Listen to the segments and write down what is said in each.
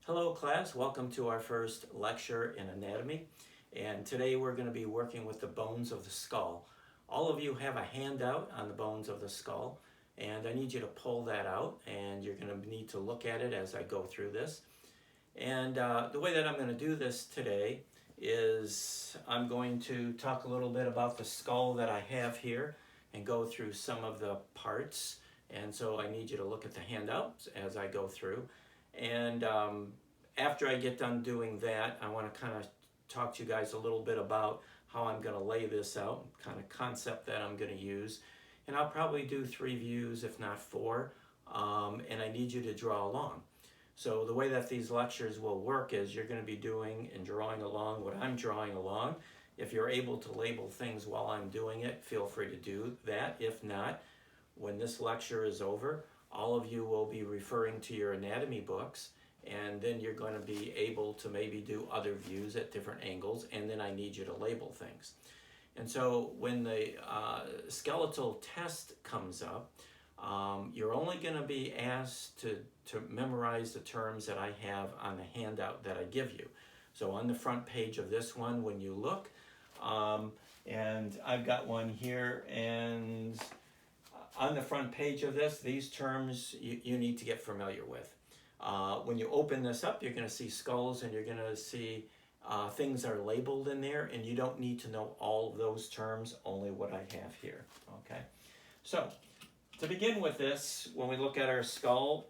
Hello class, welcome to our first lecture in anatomy, and today we're going to be working with the bones of the skull. All of you have a handout on the bones of the skull, and I need you to pull that out, and you're going to need to look at it as I go through this. And the way that I'm going to do this today is I'm going to talk a little bit about the skull that I have here and go through some of the parts. And so I need you to look at the handouts as I go through. And after I get done doing that, I want to kind of talk to you guys a little bit about how I'm going to lay this out, kind of concept that I'm going to use. And I'll probably do 3 views, if not 4, and I need you to draw along. So the way that these lectures will work is you're going to be doing and drawing along what I'm drawing along. If you're able to label things while I'm doing it, feel free to do that. If not, when this lecture is over, all of you will be referring to your anatomy books, and then you're going to be able to maybe do other views at different angles, and then I need you to label things. And so when the skeletal test comes up, you're only going to be asked to memorize the terms that I have on the handout that I give you. So on the front page of this one, when you look, and I've got one here, and on the front page of this, these terms you need to get familiar with. When you open this up, you're going to see skulls, and you're going to see things are labeled in there, and you don't need to know all of those terms, only what I have here. Okay, so to begin with this, when we look at our skull,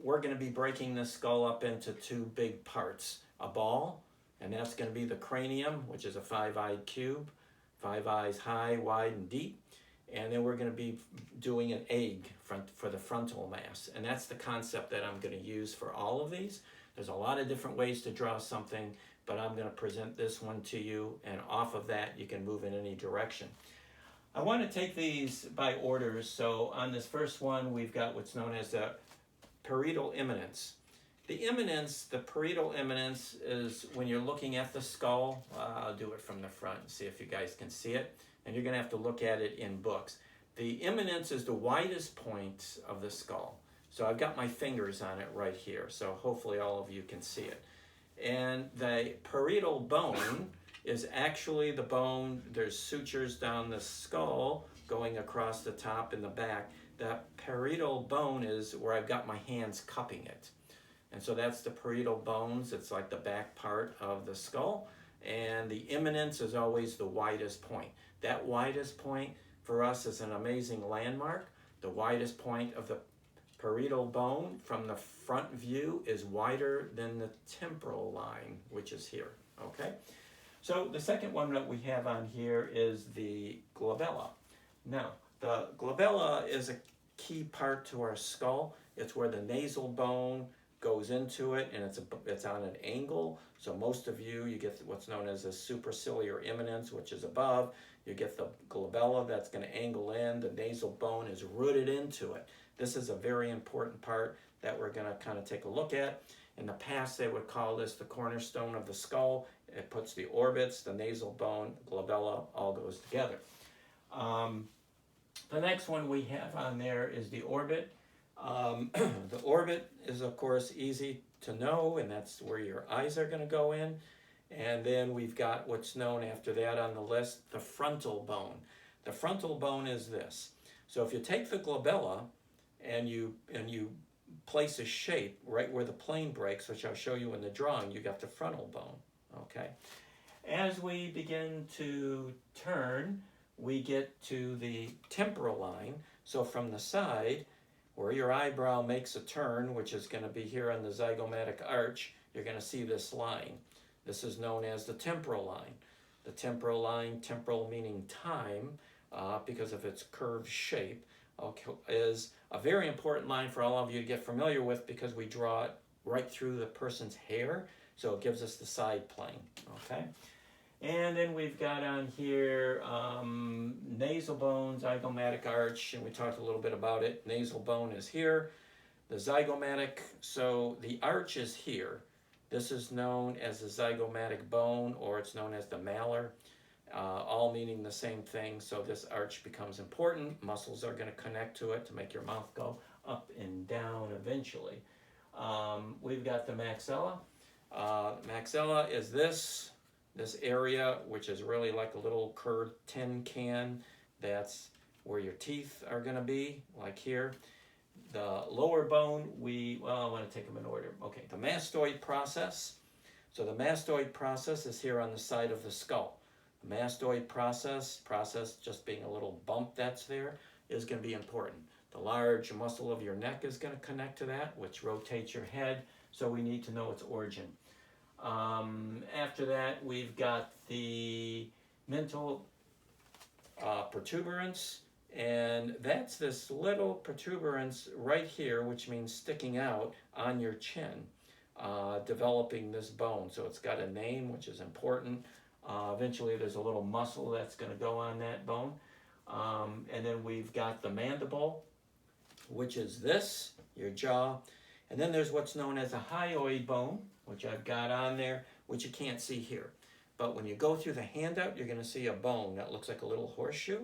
we're going to be breaking the skull up into 2 big parts. A ball, and that's going to be the cranium, which is a 5-eyed cube, 5 eyes high, wide, and deep. And then we're going to be doing an egg for the frontal mass. And that's the concept that I'm going to use for all of these. There's a lot of different ways to draw something, but I'm going to present this one to you, and off of that you can move in any direction. I want to take these by orders. So on this first one, we've got what's known as the parietal eminence. The parietal eminence is when you're looking at the skull. I'll do it from the front and see if you guys can see it. And you're going to have to look at it in books. The eminence is the widest point of the skull. So I've got my fingers on it right here. So hopefully all of you can see it. And the parietal bone is actually the bone. There's sutures down the skull going across the top and the back. That parietal bone is where I've got my hands cupping it. And so that's the parietal bones. It's like the back part of the skull. And the eminence is always the widest point. That widest point for us is an amazing landmark. The widest point of the parietal bone from the front view is wider than the temporal line, which is here. Okay? So the second one that we have on here is the glabella. Now, the glabella is a key part to our skull. It's where the nasal bone goes into it, and it's on an angle. So most of you get what's known as a superciliar eminence, which is above. You get the glabella that's going to angle in. The nasal bone is rooted into it. This is a very important part that we're going to kind of take a look at. In the past, they would call this the cornerstone of the skull. It puts the orbits, the nasal bone, glabella, all goes together. The next one we have on there is the orbit. The orbit is, of course, easy to know, and that's where your eyes are going to go in. And then we've got what's known after that on the list, the frontal bone. The frontal bone is this. So if you take the glabella and you place a shape right where the plane breaks, which I'll show you in the drawing, you got the frontal bone. Okay. As we begin to turn, we get to the temporal line. So from the side, where your eyebrow makes a turn, which is going to be here on the zygomatic arch, you're going to see this line. This is known as the temporal line. The temporal line, temporal meaning time, because of its curved shape, is a very important line for all of you to get familiar with, because we draw it right through the person's hair, so it gives us the side plane. Okay. And then we've got on here nasal bone, zygomatic arch, and we talked a little bit about it. Nasal bone is here. The zygomatic, so the arch is here. This is known as the zygomatic bone, or it's known as the malar, all meaning the same thing. So this arch becomes important. Muscles are going to connect to it to make your mouth go up and down eventually. We've got the maxilla. Maxilla is this area, which is really like a little curved tin can. That's where your teeth are going to be, like here. The lower bone, I want to take them in order. Okay, the mastoid process. So the mastoid process is here on the side of the skull. The mastoid process just being a little bump that's there, is going to be important. The large muscle of your neck is going to connect to that, which rotates your head, so we need to know its origin. After that, we've got the mental protuberance, and that's this little protuberance right here, which means sticking out on your chin, developing this bone. So it's got a name, which is important. Eventually, there's a little muscle that's going to go on that bone. And then we've got the mandible, which is this, your jaw. And then there's what's known as a hyoid bone, which I've got on there, which you can't see here. But when you go through the handout, you're going to see a bone that looks like a little horseshoe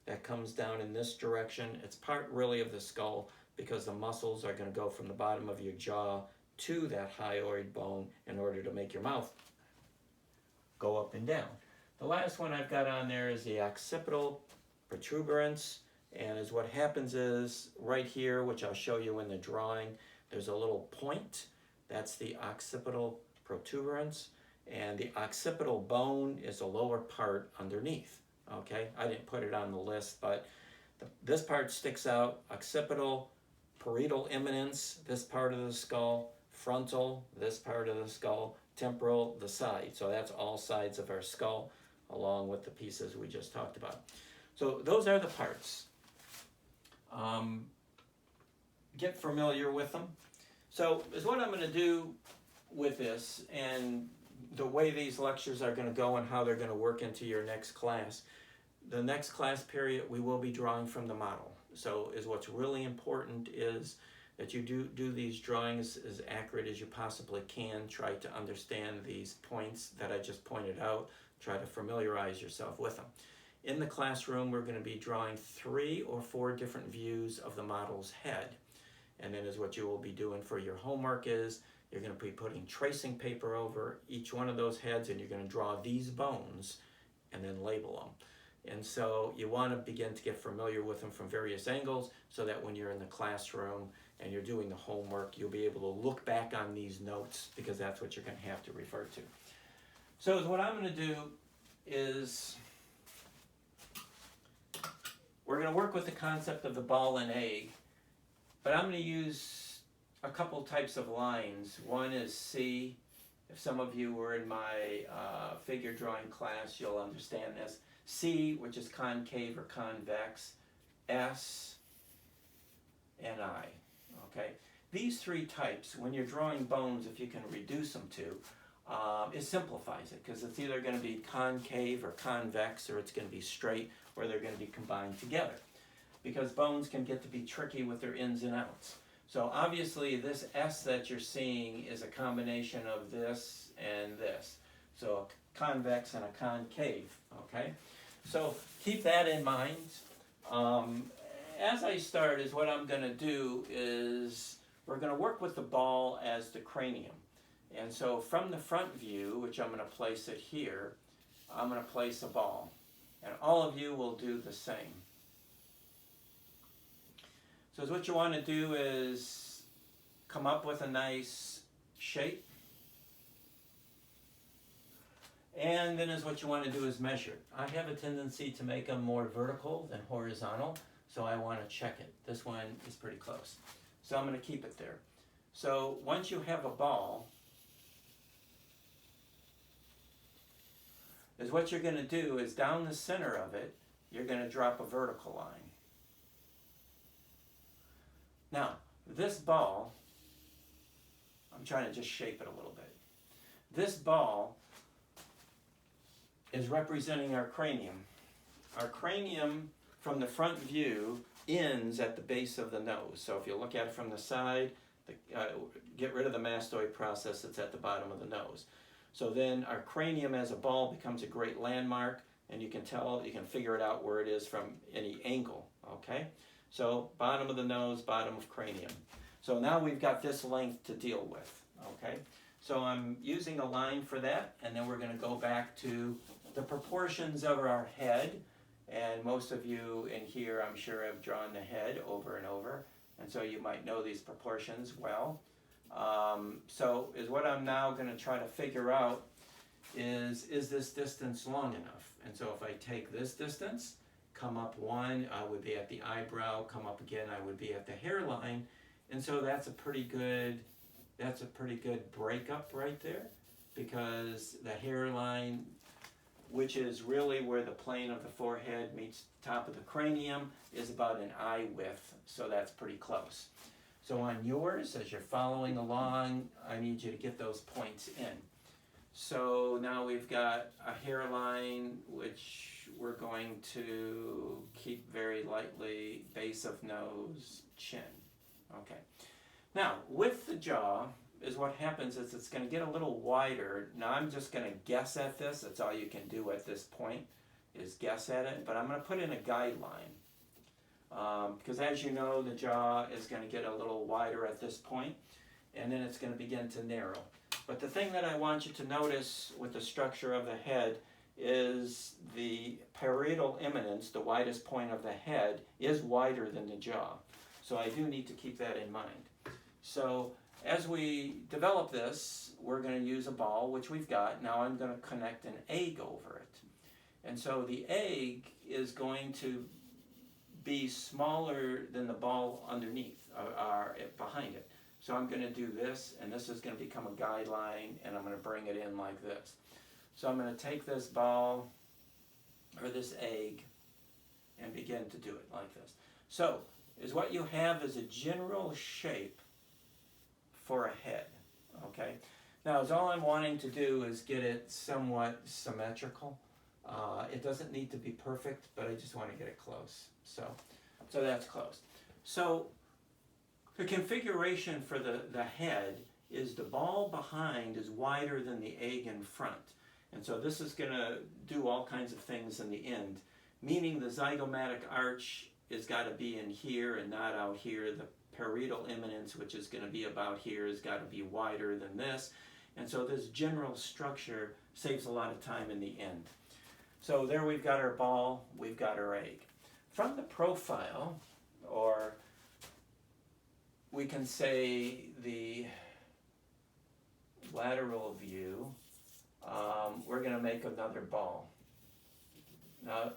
that comes down in this direction. It's part really of the skull because the muscles are going to go from the bottom of your jaw to that hyoid bone in order to make your mouth go up and down. The last one I've got on there is the occipital protuberance, and is what happens is right here, which I'll show you in the drawing, there's a little point. That's the occipital protuberance, and the occipital bone is the lower part underneath. Okay, I didn't put it on the list, but this part sticks out: occipital, parietal eminence, this part of the skull, frontal, this part of the skull, temporal, the side. So that's all sides of our skull, along with the pieces we just talked about. So those are the parts. Get familiar with them. So is what I'm going to do with this, and the way these lectures are going to go and how they're going to work into your next class. The next class period, we will be drawing from the model. So is what's really important is that you do these drawings as accurate as you possibly can. Try to understand these points that I just pointed out. Try to familiarize yourself with them. In the classroom, we're going to be drawing 3 or 4 different views of the model's head. And then is what you will be doing for your homework is you're going to be putting tracing paper over each one of those heads, and you're going to draw these bones and then label them. And so you want to begin to get familiar with them from various angles so that when you're in the classroom and you're doing the homework, you'll be able to look back on these notes because that's what you're going to have to refer to. So what I'm going to do is we're going to work with the concept of the ball and egg, but I'm going to use a couple types of lines. One is C. If some of you were in my figure drawing class, you'll understand this. C, which is concave or convex, S, and I. Okay? These 3 types, when you're drawing bones, if you can reduce them to, it simplifies it because it's either going to be concave or convex, or it's going to be straight, or they're going to be combined together. Because bones can get to be tricky with their ins and outs. So obviously this S that you're seeing is a combination of this and this. So a convex and a concave, okay? So keep that in mind. As I start, is what I'm going to do is we're going to work with the ball as the cranium. And so from the front view, which I'm going to place it here, I'm going to place a ball. And all of you will do the same. So what you want to do is come up with a nice shape. And then is what you want to do is measure. I have a tendency to make them more vertical than horizontal, so I want to check it. This one is pretty close. So I'm going to keep it there. So once you have a ball, is what you're going to do is down the center of it, you're going to drop a vertical line. Now, this ball, I'm trying to just shape it a little bit. This ball is representing our cranium. Our cranium from the front view ends at the base of the nose. So if you look at it from the side, get rid of the mastoid process that's at the bottom of the nose. So then our cranium as a ball becomes a great landmark, and you can figure it out where it is from any angle, okay? So bottom of the nose, bottom of cranium. So now we've got this length to deal with, okay? So I'm using a line for that, and then we're going to go back to the proportions of our head. And most of you in here, I'm sure, have drawn the head over and over. And so you might know these proportions well. So is what I'm now going to try to figure out is this distance long enough? And so if I take this distance, come up one, I would be at the eyebrow, come up again, I would be at the hairline. And so that's a pretty good breakup right there, because the hairline, which is really where the plane of the forehead meets the top of the cranium, is about an eye width, so that's pretty close. So on yours, as you're following along, I need you to get those points in. So now we've got a hairline, which we're going to keep very lightly, base of nose, chin. Okay. Now, with the jaw, is what happens is it's going to get a little wider. Now I'm just going to guess at this. That's all you can do at this point, is guess at it. But I'm going to put in a guideline. Because as you know, the jaw is going to get a little wider at this point, and then it's going to begin to narrow. But the thing that I want you to notice with the structure of the head is the parietal eminence, the widest point of the head, is wider than the jaw. So I do need to keep that in mind. So as we develop this, we're going to use a ball, which we've got. Now I'm going to connect an egg over it. And so the egg is going to be smaller than the ball underneath, or behind it. So I'm going to do this, and this is going to become a guideline, and I'm going to bring it in like this. So I'm going to take this ball, or this egg, and begin to do it like this. So is what you have is a general shape for a head, okay? Now, all I'm wanting to do is get it somewhat symmetrical. It doesn't need to be perfect, but I just want to get it close. So that's close. So the configuration for the head is the ball behind is wider than the egg in front. And so this is going to do all kinds of things in the end, meaning the zygomatic arch has got to be in here and not out here. The parietal eminence, which is going to be about here, has got to be wider than this. And so this general structure saves a lot of time in the end. So there we've got our ball, we've got our egg. From the profile, or we can say the lateral view, we're going to make another ball. Now,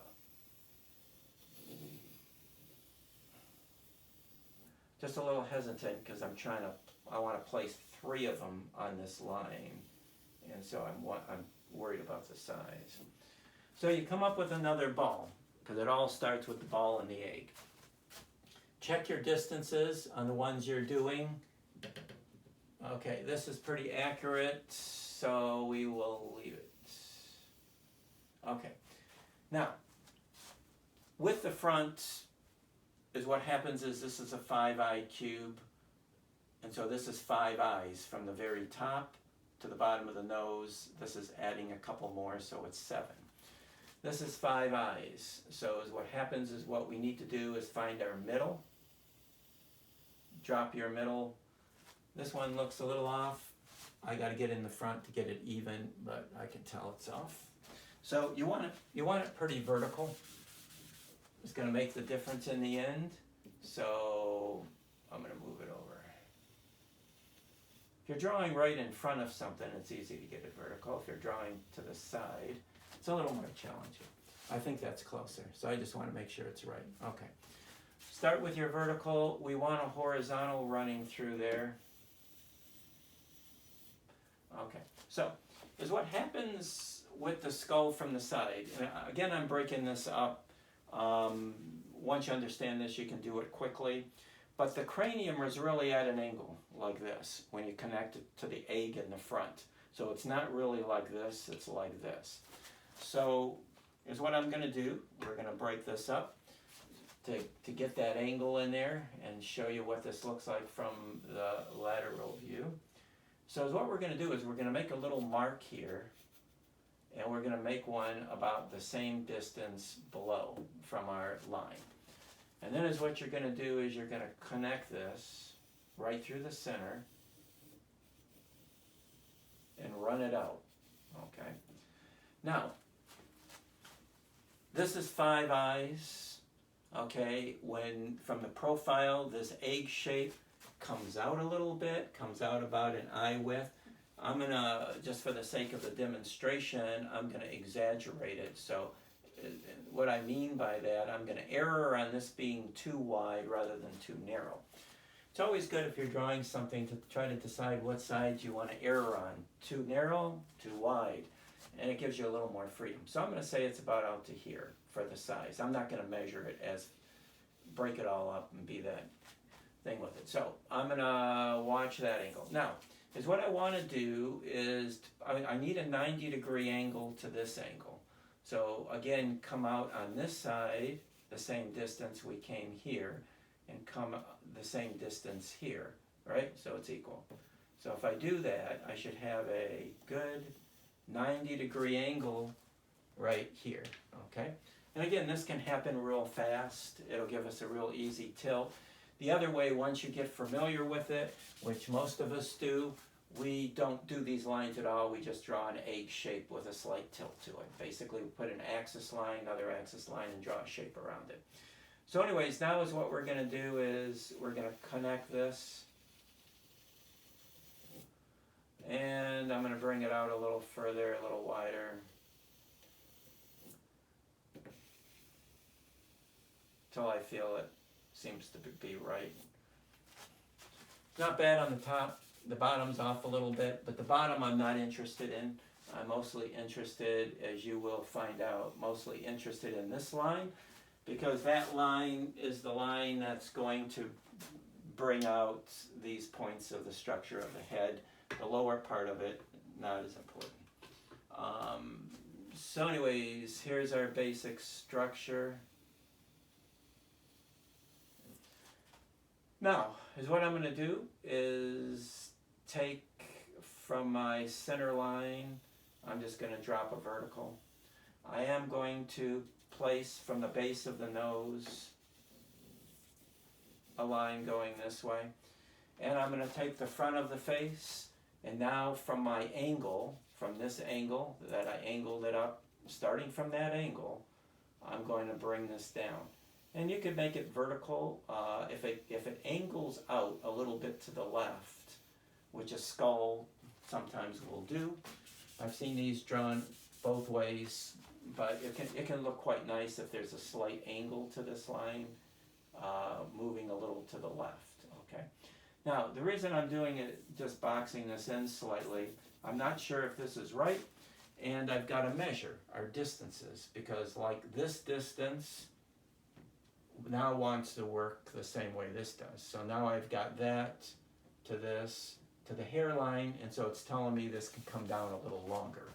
just a little hesitant because I want to place 3 of them on this line, and so I'm worried about the size. So you come up with another ball, because it all starts with the ball and the egg. Check your distances on the ones you're doing. Okay, this is pretty accurate, so we will leave it. Okay, now, with the front, is what happens is this is a 5-eye cube, and so this is 5 eyes from the very top to the bottom of the nose. This is adding a couple more, so it's 7. This is 5 eyes. So is what happens is what we need to do is find our middle. Drop your middle. This one looks a little off. I got to get in the front to get it even, but I can tell it's off. So you want it pretty vertical. It's going to make the difference in the end. So I'm going to move it over. If you're drawing right in front of something, it's easy to get it vertical. If you're drawing to the side, it's a little more challenging. I think that's closer, so I just want to make sure it's right. Okay. Start with your vertical. We want a horizontal running through there. Okay. So, is what happens with the skull from the side. And again, I'm breaking this up. Once you understand this, you can do it quickly. But the cranium is really at an angle, like this, when you connect it to the egg in the front. So it's not really like this, it's like this. So here's what I'm going to do. We're going to break this up to get that angle in there and show you what this looks like from the lateral view. So what we're going to do is we're going to make a little mark here, and we're going to make one about the same distance below from our line. And then is what you're going to do is you're going to connect this right through the center and run it out. Okay. Now, this is 5 eyes. Okay, when from the profile, this egg shape comes out a little bit, comes out about an eye width. I'm gonna, just for the sake of the demonstration, I'm gonna exaggerate it. So what I mean by that, I'm gonna err on this being too wide rather than too narrow. It's always good if you're drawing something to try to decide what side you want to err on. Too narrow, too wide. And it gives you a little more freedom. So I'm going to say it's about out to here for the size. I'm not going to measure it as, break it all up and be that thing with it. So I'm going to watch that angle. Now, is what I want to do is, I need a 90-degree angle to this angle. So again, come out on this side, the same distance we came here, and come the same distance here, right? So it's equal. So if I do that, I should have a good 90-degree angle right here, okay? And again, this can happen real fast. It'll give us a real easy tilt. The other way, once you get familiar with it, which most of us do, we don't do these lines at all. We just draw an egg shape with a slight tilt to it. Basically, we put an axis line, another axis line, and draw a shape around it. So anyways, now is what we're going to do is we're going to connect this. And I'm going to bring it out a little further, a little wider. Till I feel it seems to be right. Not bad on the top. The bottom's off a little bit, but the bottom I'm not interested in. I'm mostly interested, as you will find out, mostly interested in this line, because that line is the line that's going to bring out these points of the structure of the head. The lower part of it, not as important. So anyways, here's our basic structure. Now, is what I'm going to do is take from my center line, I'm just going to drop a vertical. I am going to place from the base of the nose a line going this way. And I'm going to take the front of the face, and now from my angle, from this angle that I angled it up, starting from that angle, I'm going to bring this down. And you could make it vertical if it angles out a little bit to the left, which a skull sometimes will do. I've seen these drawn both ways, but it can look quite nice if there's a slight angle to this line, moving a little to the left. Okay. Now the reason I'm doing it, just boxing this in slightly, I'm not sure if this is right, and I've got to measure our distances, because like this distance now wants to work the same way this does. So now I've got that to this, to the hairline, and so it's telling me this can come down a little longer.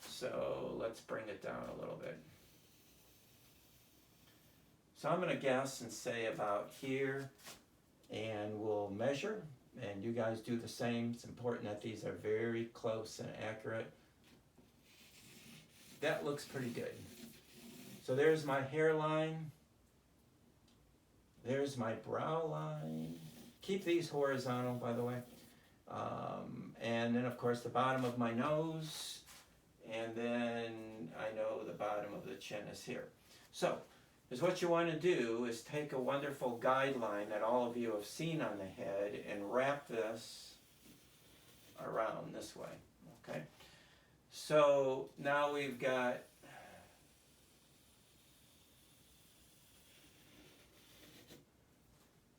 So let's bring it down a little bit. So I'm going to guess and say about here, and we'll measure, and you guys do the same. It's important that these are very close and accurate. That looks pretty good. So there's my hairline. There's my brow line. Keep these horizontal, by the way. And then, of course, the bottom of my nose. And then I know the bottom of the chin is here. So, is what you want to do is take a wonderful guideline that all of you have seen on the head and wrap this around this way. Okay? So, now we've got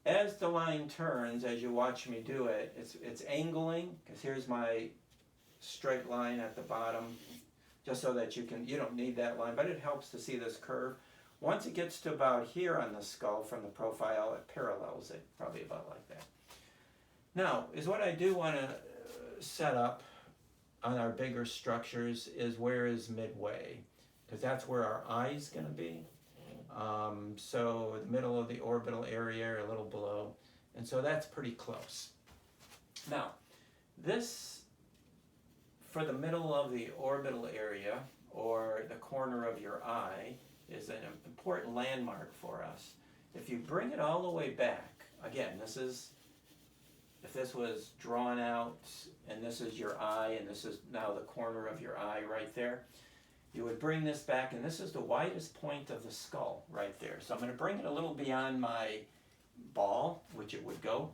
as the line turns, as you watch me do it, it's angling, because here's my straight line at the bottom, just so that you don't need that line, but it helps to see this curve. Once it gets to about here on the skull from the profile, it parallels it, probably about like that. Now, is what I do want to set up on our bigger structures is where is midway, because that's where our eye's going to be. So the middle of the orbital area, a little below, and so that's pretty close. Now, this, for the middle of the orbital area, or the corner of your eye, is an important landmark for us. If you bring it all the way back, again, this is if this was drawn out and this is your eye and this is now the corner of your eye right there, you would bring this back, and this is the widest point of the skull right there. So I'm going to bring it a little beyond my ball, which it would go.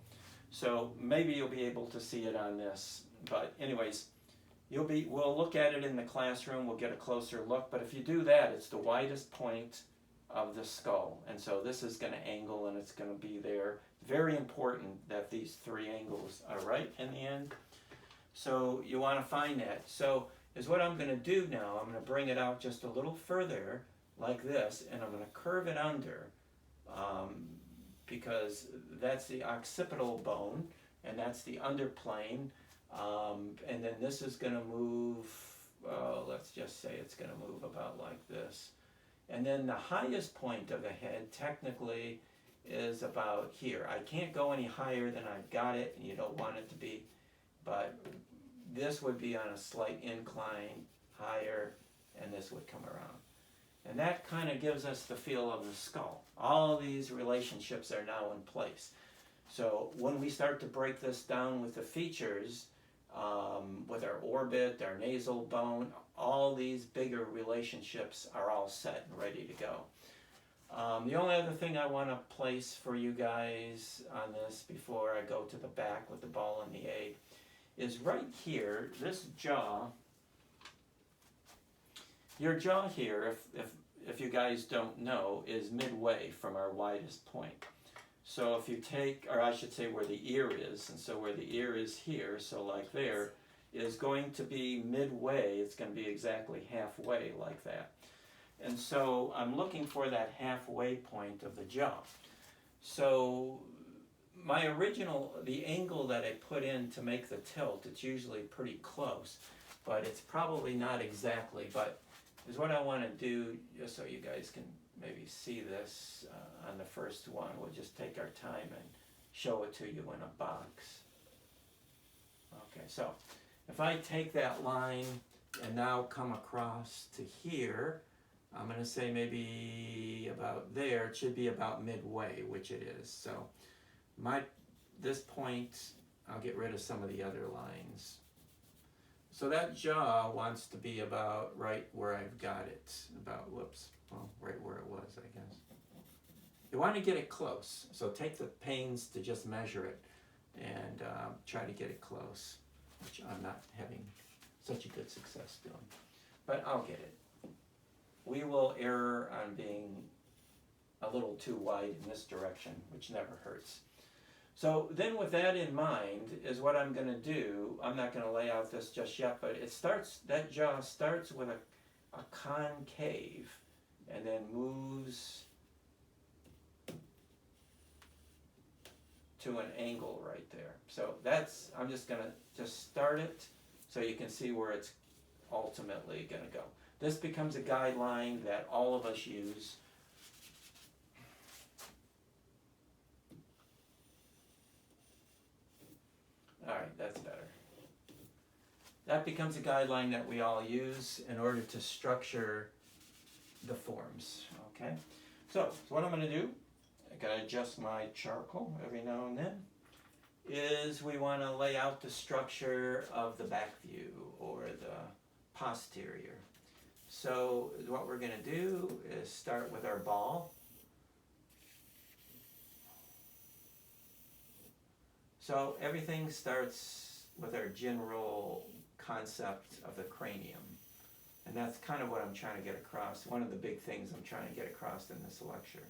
So maybe you'll be able to see it on this. But anyways, we'll look at it in the classroom, we'll get a closer look. But if you do that, it's the widest point of the skull. And so this is going to angle and it's going to be there. Very important that these three angles are right in the end. So you want to find that. So is what I'm going to do now. I'm going to bring it out just a little further like this, and I'm going to curve it under because that's the occipital bone and that's the underplane, and then this is going to move, let's just say it's going to move about like this. And then the highest point of the head technically is about here. I can't go any higher than I've got it, and you don't want it to be, but this would be on a slight incline higher, and this would come around. And that kind of gives us the feel of the skull. All of these relationships are now in place. So when we start to break this down with the features, with our orbit, our nasal bone, all these bigger relationships are all set and ready to go. The only other thing I want to place for you guys on this before I go to the back with the ball and the egg is right here, this jaw. Your jaw here, if you guys don't know, is midway from our widest point. So if you take, or I should say where the ear is, and so where the ear is here, so like there, is going to be midway. It's going to be exactly halfway like that. And so I'm looking for that halfway point of the jaw. So the angle that I put in to make the tilt, it's usually pretty close, but it's probably not exactly, but is what I want to do, just so you guys can maybe see this on the first one. We'll just take our time and show it to you in a box. Okay, so if I take that line and now come across to here, I'm going to say maybe about there. It should be about midway, which it is. So this point, I'll get rid of some of the other lines. So that jaw wants to be about right where I've got it. Right where it was, I guess. You want to get it close, so take the pains to just measure it and try to get it close, which I'm not having such a good success doing. But I'll get it. We will err on being a little too wide in this direction, which never hurts. So then with that in mind is what I'm going to do. I'm not going to lay out this just yet, but that jaw starts with a concave and then moves to an angle right there. So I'm just going to just start it so you can see where it's ultimately going to go. This becomes a guideline that all of us use. All right, that's better. That becomes a guideline that we all use in order to structure the forms, okay? So what I'm going to do, I got to adjust my charcoal every now and then, is we want to lay out the structure of the back view or the posterior. So what we're going to do is start with our ball. So everything starts with our general concept of the cranium. And that's kind of what I'm trying to get across, one of the big things I'm trying to get across in this lecture.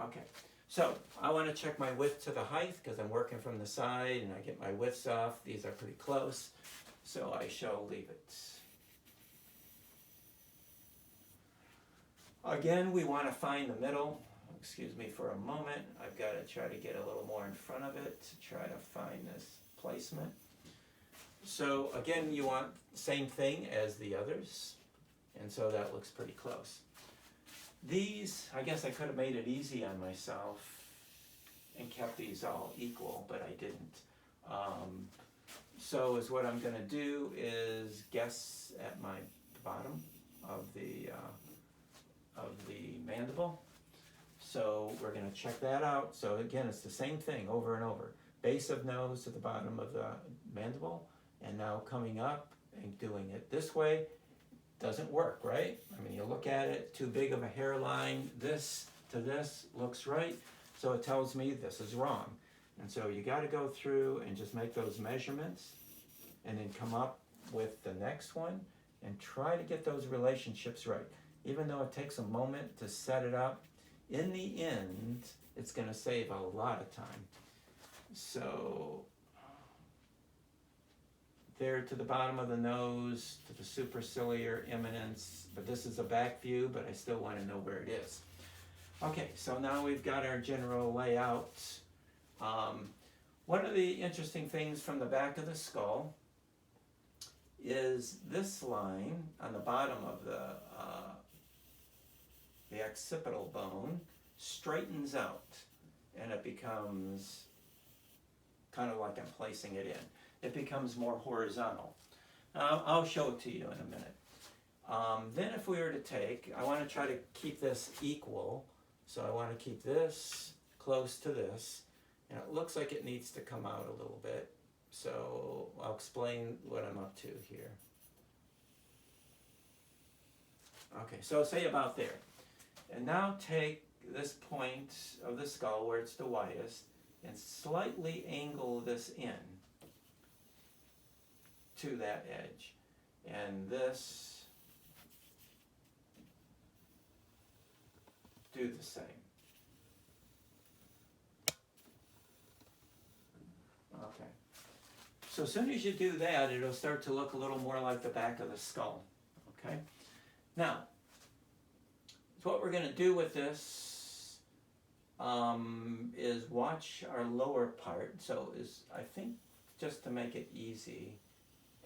Okay, so I want to check my width to the height because I'm working from the side and I get my widths off. These are pretty close, so I shall leave it. Again, we want to find the middle. Excuse me for a moment. I've got to try to get a little more in front of it to try to find this placement. So again, you want the same thing as the others, and so that looks pretty close. These, I guess I could have made it easy on myself and kept these all equal, but I didn't. So is what I'm going to do is guess at my bottom of the mandible. So we're going to check that out. So again, it's the same thing over and over. Base of nose to the bottom of the mandible, and now coming up and doing it this way doesn't work, right? I mean, you look at it, too big of a hairline, this to this looks right, so it tells me this is wrong. And so you got to go through and just make those measurements and then come up with the next one and try to get those relationships right. Even though it takes a moment to set it up, in the end, it's going to save a lot of time. So there to the bottom of the nose, to the superciliar eminence, but this is a back view, but I still want to know where it is. Okay, so now we've got our general layout. One of the interesting things from the back of the skull is this line on the bottom of the occipital bone straightens out, and it becomes kind of like I'm placing it in. It becomes more horizontal. I'll show it to you in a minute. Then if we were to take, I want to try to keep this equal, so I want to keep this close to this, and it looks like it needs to come out a little bit. So I'll explain what I'm up to here. Okay, so say about there. And now take this point of the skull where it's the widest and slightly angle this in to that edge. And this, do the same. Okay. So as soon as you do that, it'll start to look a little more like the back of the skull. Okay? Now, what we're going to do with this is watch our lower part. So I think just to make it easy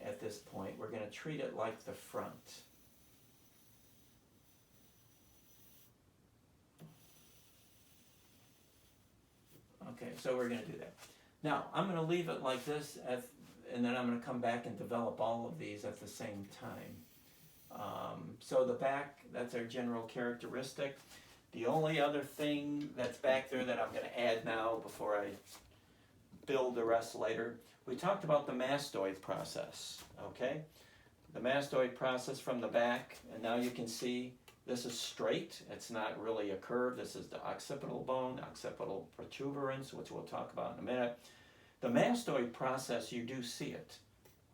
at this point, we're going to treat it like the front. Okay, so we're going to do that. Now, I'm going to leave it like this, and then I'm going to come back and develop all of these at the same time. So the back, that's our general characteristic. The only other thing that's back there that I'm going to add now before I build the rest later, we talked about the mastoid process, okay? The mastoid process from the back, and now you can see this is straight. It's not really a curve. This is the occipital bone, occipital protuberance, which we'll talk about in a minute. The mastoid process, you do see it,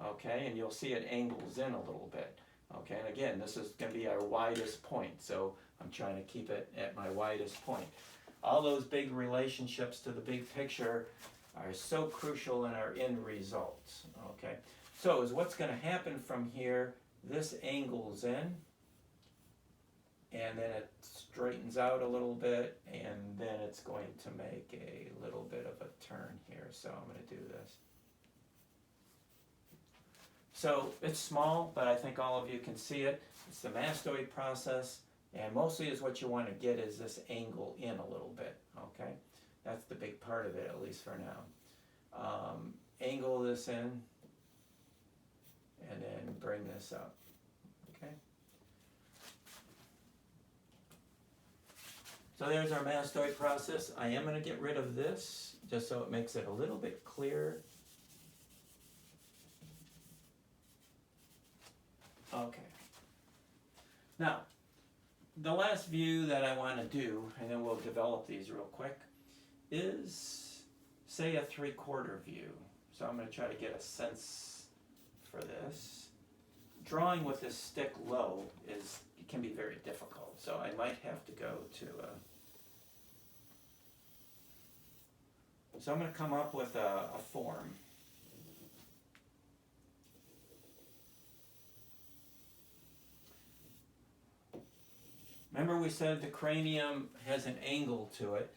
okay? And you'll see it angles in a little bit. Okay, and again, this is going to be our widest point, so I'm trying to keep it at my widest point. All those big relationships to the big picture are so crucial in our end results. Okay, so is what's going to happen from here, this angles in, and then it straightens out a little bit, and then it's going to make a little bit of a turn here, so I'm going to do this. So it's small, but I think all of you can see it. It's the mastoid process, and mostly is what you want to get is this angle in a little bit, okay? That's the big part of it, at least for now. Angle this in, and then bring this up, okay? So there's our mastoid process. I am going to get rid of this, just so it makes it a little bit clearer. Okay. Now, the last view that I want to do, and then we'll develop these real quick, is, say, a 3/4 view. So I'm going to try to get a sense for this. Drawing with this stick low can be very difficult, so I might have to go to so I'm going to come up with a form. Remember we said the cranium has an angle to it.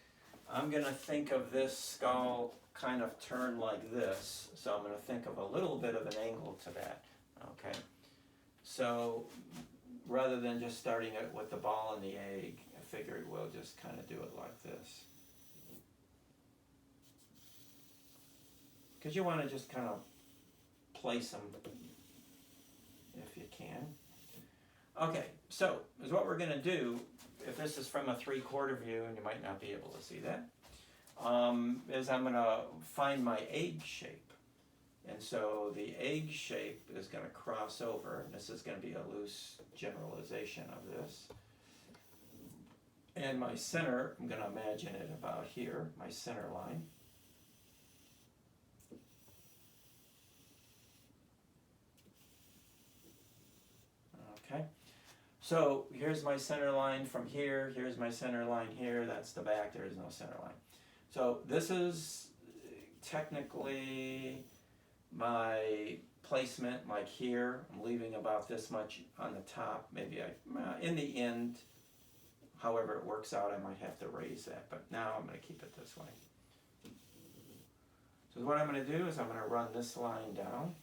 I'm going to think of this skull kind of turned like this. So I'm going to think of a little bit of an angle to that. Okay. So rather than just starting it with the ball and the egg, I figured we'll just kind of do it like this. Because you want to just kind of place them if you can. Okay, so is what we're going to do, if this is from a 3/4 view, and you might not be able to see that, is I'm going to find my egg shape. And so the egg shape is going to cross over, and this is going to be a loose generalization of this. And my center, I'm going to imagine it about here, my center line. Okay, so here's my center line from here, here's my center line here, that's the back, there is no center line. So this is technically my placement, like here. I'm leaving about this much on the top. Maybe in the end, however it works out, I might have to raise that, but now I'm going to keep it this way. So what I'm going to do is I'm going to run this line down.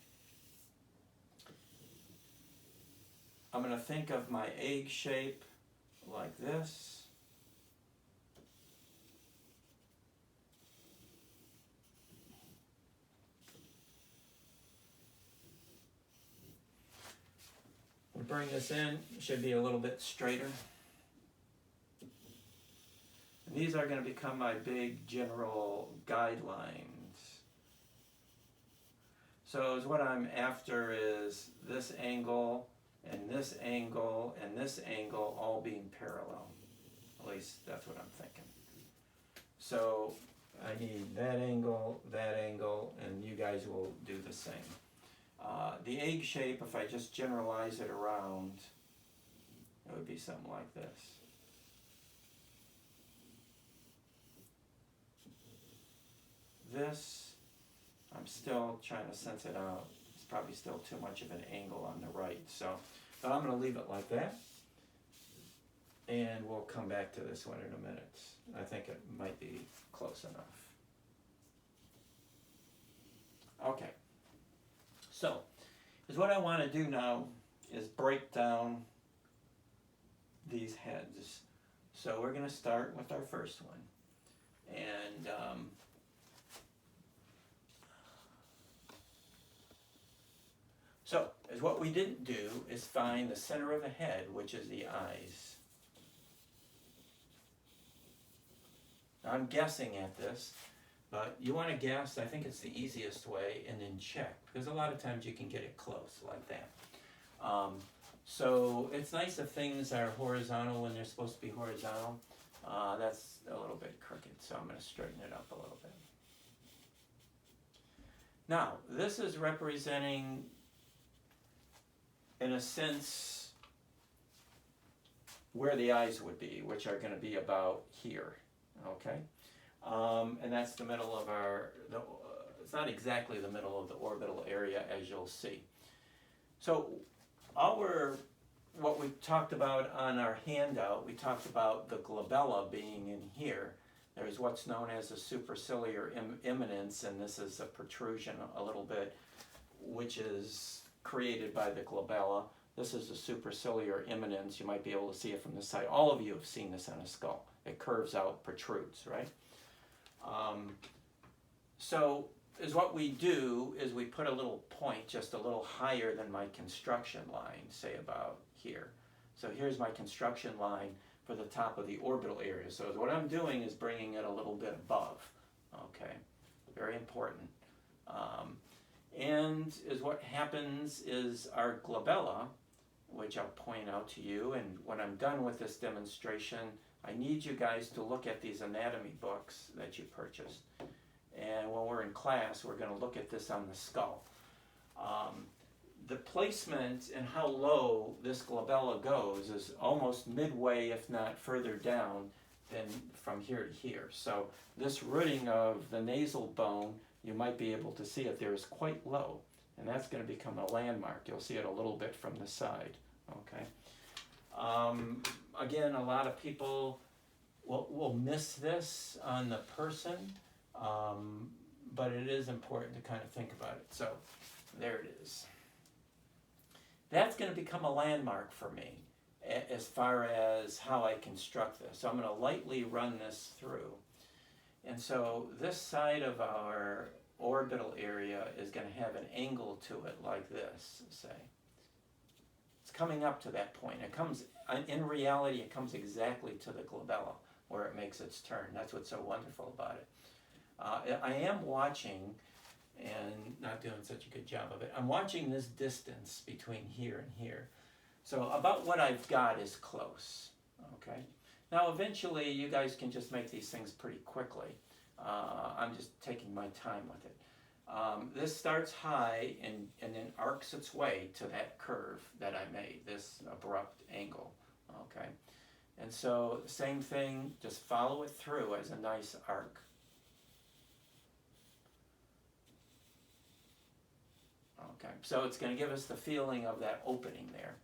I'm going to think of my egg shape like this. We'll bring this in, it should be a little bit straighter. And these are going to become my big general guidelines. So what I'm after is this angle, and this angle, and this angle all being parallel. At least that's what I'm thinking. So I need that angle, and you guys will do the same. The egg shape, if I just generalize it around, it would be something like this. This, I'm still trying to sense it out. It's probably still too much of an angle on the right, but I'm going to leave it like that. And we'll come back to this one in a minute. I think it might be close enough. Okay. So, what I want to do now is break down these heads. So we're going to start with our first one. And so, what we didn't do is find the center of the head, which is the eyes. Now, I'm guessing at this, but you want to guess, I think it's the easiest way, and then check, because a lot of times you can get it close like that. So it's nice if things are horizontal when they're supposed to be horizontal. That's a little bit crooked, so I'm going to straighten it up a little bit. Now, this is representing, in a sense, where the eyes would be, which are going to be about here, okay? And that's the middle of it's not exactly the middle of the orbital area, as you'll see. So what we talked about on our handout, we talked about the glabella being in here. There's what's known as a superciliar eminence, and this is a protrusion a little bit, which is created by the glabella. This is a superciliar eminence. You might be able to see it from the side. All of you have seen this on a skull. It curves out, protrudes, right? So what we do is we put a little point just a little higher than my construction line, say about here. So here's my construction line for the top of the orbital area. So what I'm doing is bringing it a little bit above, okay? Very important. And what happens is our glabella, which I'll point out to you, and when I'm done with this demonstration, I need you guys to look at these anatomy books that you purchased. And when we're in class, we're going to look at this on the skull. The placement and how low this glabella goes is almost midway, if not further down, than from here to here. So this rooting of the nasal bone, you might be able to see it there, is quite low. And that's going to become a landmark. You'll see it a little bit from the side. Okay. Again, a lot of people will miss this on the person, but it is important to kind of think about it. So there it is. That's going to become a landmark for me as far as how I construct this. So I'm going to lightly run this through. And so this side of our orbital area is going to have an angle to it like this, say. It's coming up to that point. It comes, in reality, it comes exactly to the glabella where it makes its turn. That's what's so wonderful about it. I am watching, and not doing such a good job of it, I'm watching this distance between here and here. So about what I've got is close, okay? Now eventually you guys can just make these things pretty quickly. I'm just taking my time with it. This starts high and then arcs its way to that curve that I made, this abrupt angle, okay? And so same thing, just follow it through as a nice arc. Okay, so it's going to give us the feeling of that opening there.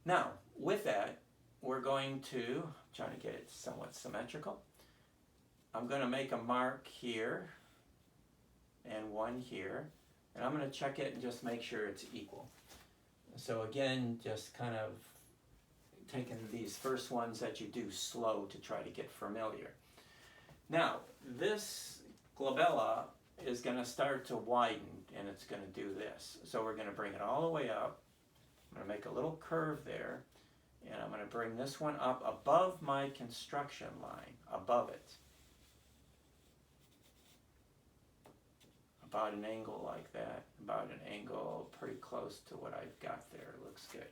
Now, with that, we're going to, trying to get it somewhat symmetrical. I'm going to make a mark here and one here, and I'm going to check it and just make sure it's equal. So again, just kind of taking these first ones that you do slow to try to get familiar. Now, this glabella is going to start to widen, and it's going to do this. So we're going to bring it all the way up. I'm going to make a little curve there, and I'm going to bring this one up above my construction line, above it. About an angle like that, about an angle pretty close to what I've got there. Looks good.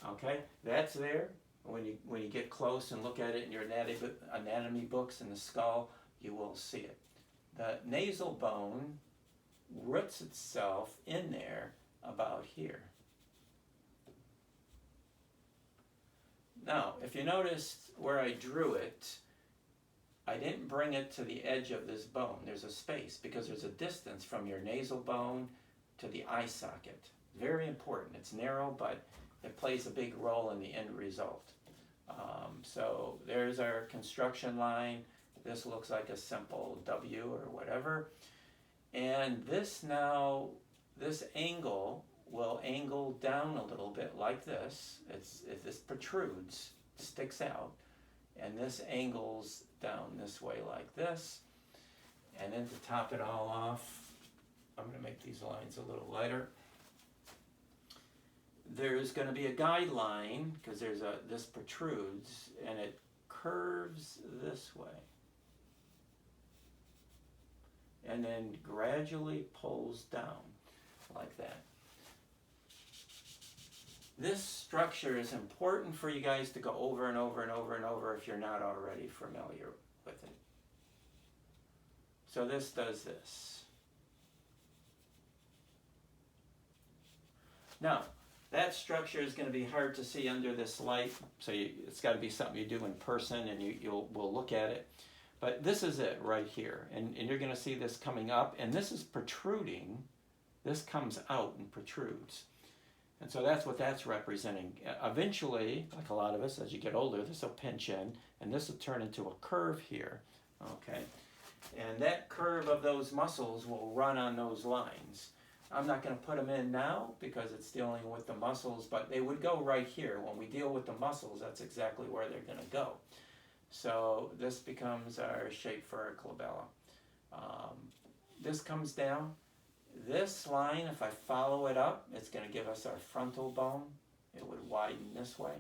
Okay, that's there. When you get close and look at it in your anatomy books in the skull, you will see it. The nasal bone roots itself in there about here. Now, if you noticed where I drew it, I didn't bring it to the edge of this bone. There's a space because there's a distance from your nasal bone to the eye socket. Very important. It's narrow, but it plays a big role in the end result. So there's our construction line. This looks like a simple W or whatever. And this now, this angle will angle down a little bit like this. This protrudes, sticks out, and this angles down this way like this. And then to top it all off, I'm going to make these lines a little lighter. There's going to be a guideline because this protrudes and it curves this way. And then gradually pulls down like that. This structure is important for you guys to go over and over and over and over if you're not already familiar with it. So this does this. Now, that structure is going to be hard to see under this light, so it's got to be something you do in person and we'll look at it. But this is it right here, and you're going to see this coming up, and this is protruding. This comes out and protrudes. And so that's what that's representing. Eventually, like a lot of us, as you get older, this will pinch in, and this will turn into a curve here, okay? And that curve of those muscles will run on those lines. I'm not going to put them in now because it's dealing with the muscles, but they would go right here. When we deal with the muscles, that's exactly where they're going to go. So this becomes our shape for our glabella. This comes down. This line, if I follow it up, it's going to give us our frontal bone. It would widen this way.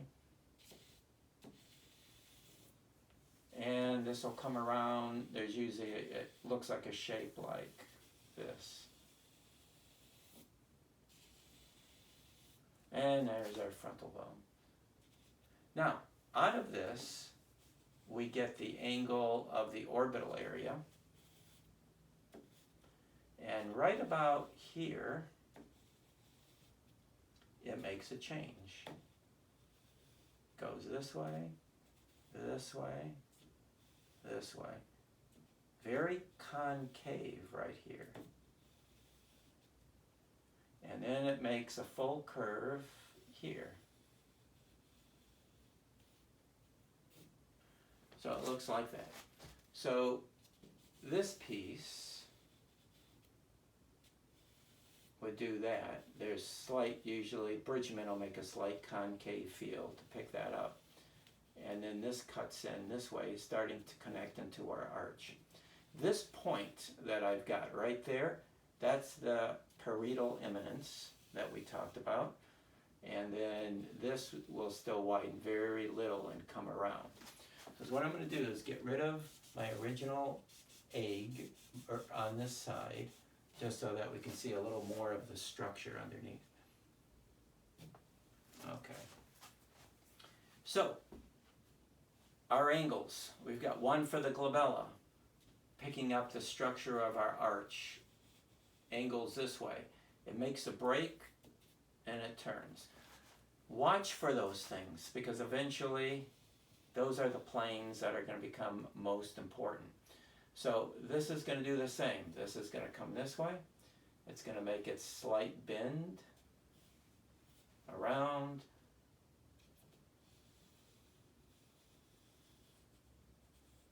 And this will come around. There's usually, it looks like a shape like this. And there's our frontal bone. Now, out of this, we get the angle of the orbital area. And right about here, it makes a change. Goes this way, this way, this way. Very concave right here. And then it makes a full curve here. So it looks like that. So this piece would do that. There's slight, usually, Bridgman will make a slight concave field to pick that up. And then this cuts in this way, starting to connect into our arch. This point that I've got right there, that's the parietal eminence that we talked about. and then this will still widen very little and come around. Because what I'm going to do is get rid of my original egg on this side, just so that we can see a little more of the structure underneath. Okay. So, our angles. We've got one for the glabella, picking up the structure of our arch. Angles this way. It makes a break and it turns. Watch for those things, because eventually those are the planes that are going to become most important. So this is going to do the same. This is going to come this way. It's going to make its slight bend around.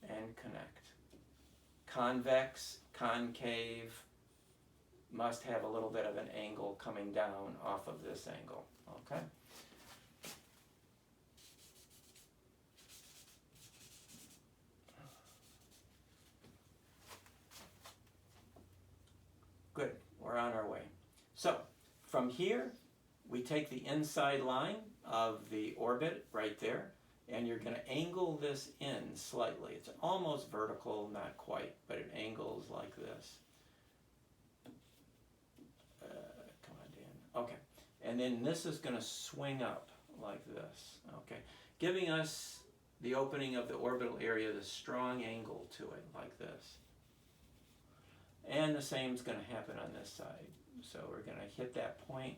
And connect. Convex, concave, must have a little bit of an angle coming down off of this angle. Okay? Good, we're on our way. So, from here, we take the inside line of the orbit right there, and you're going to angle this in slightly. It's almost vertical, not quite, but it angles like this. Come on, Dan. Okay, and then this is going to swing up like this. Okay, giving us the opening of the orbital area, the strong angle to it, like this. And the same is going to happen on this side. So we're going to hit that point.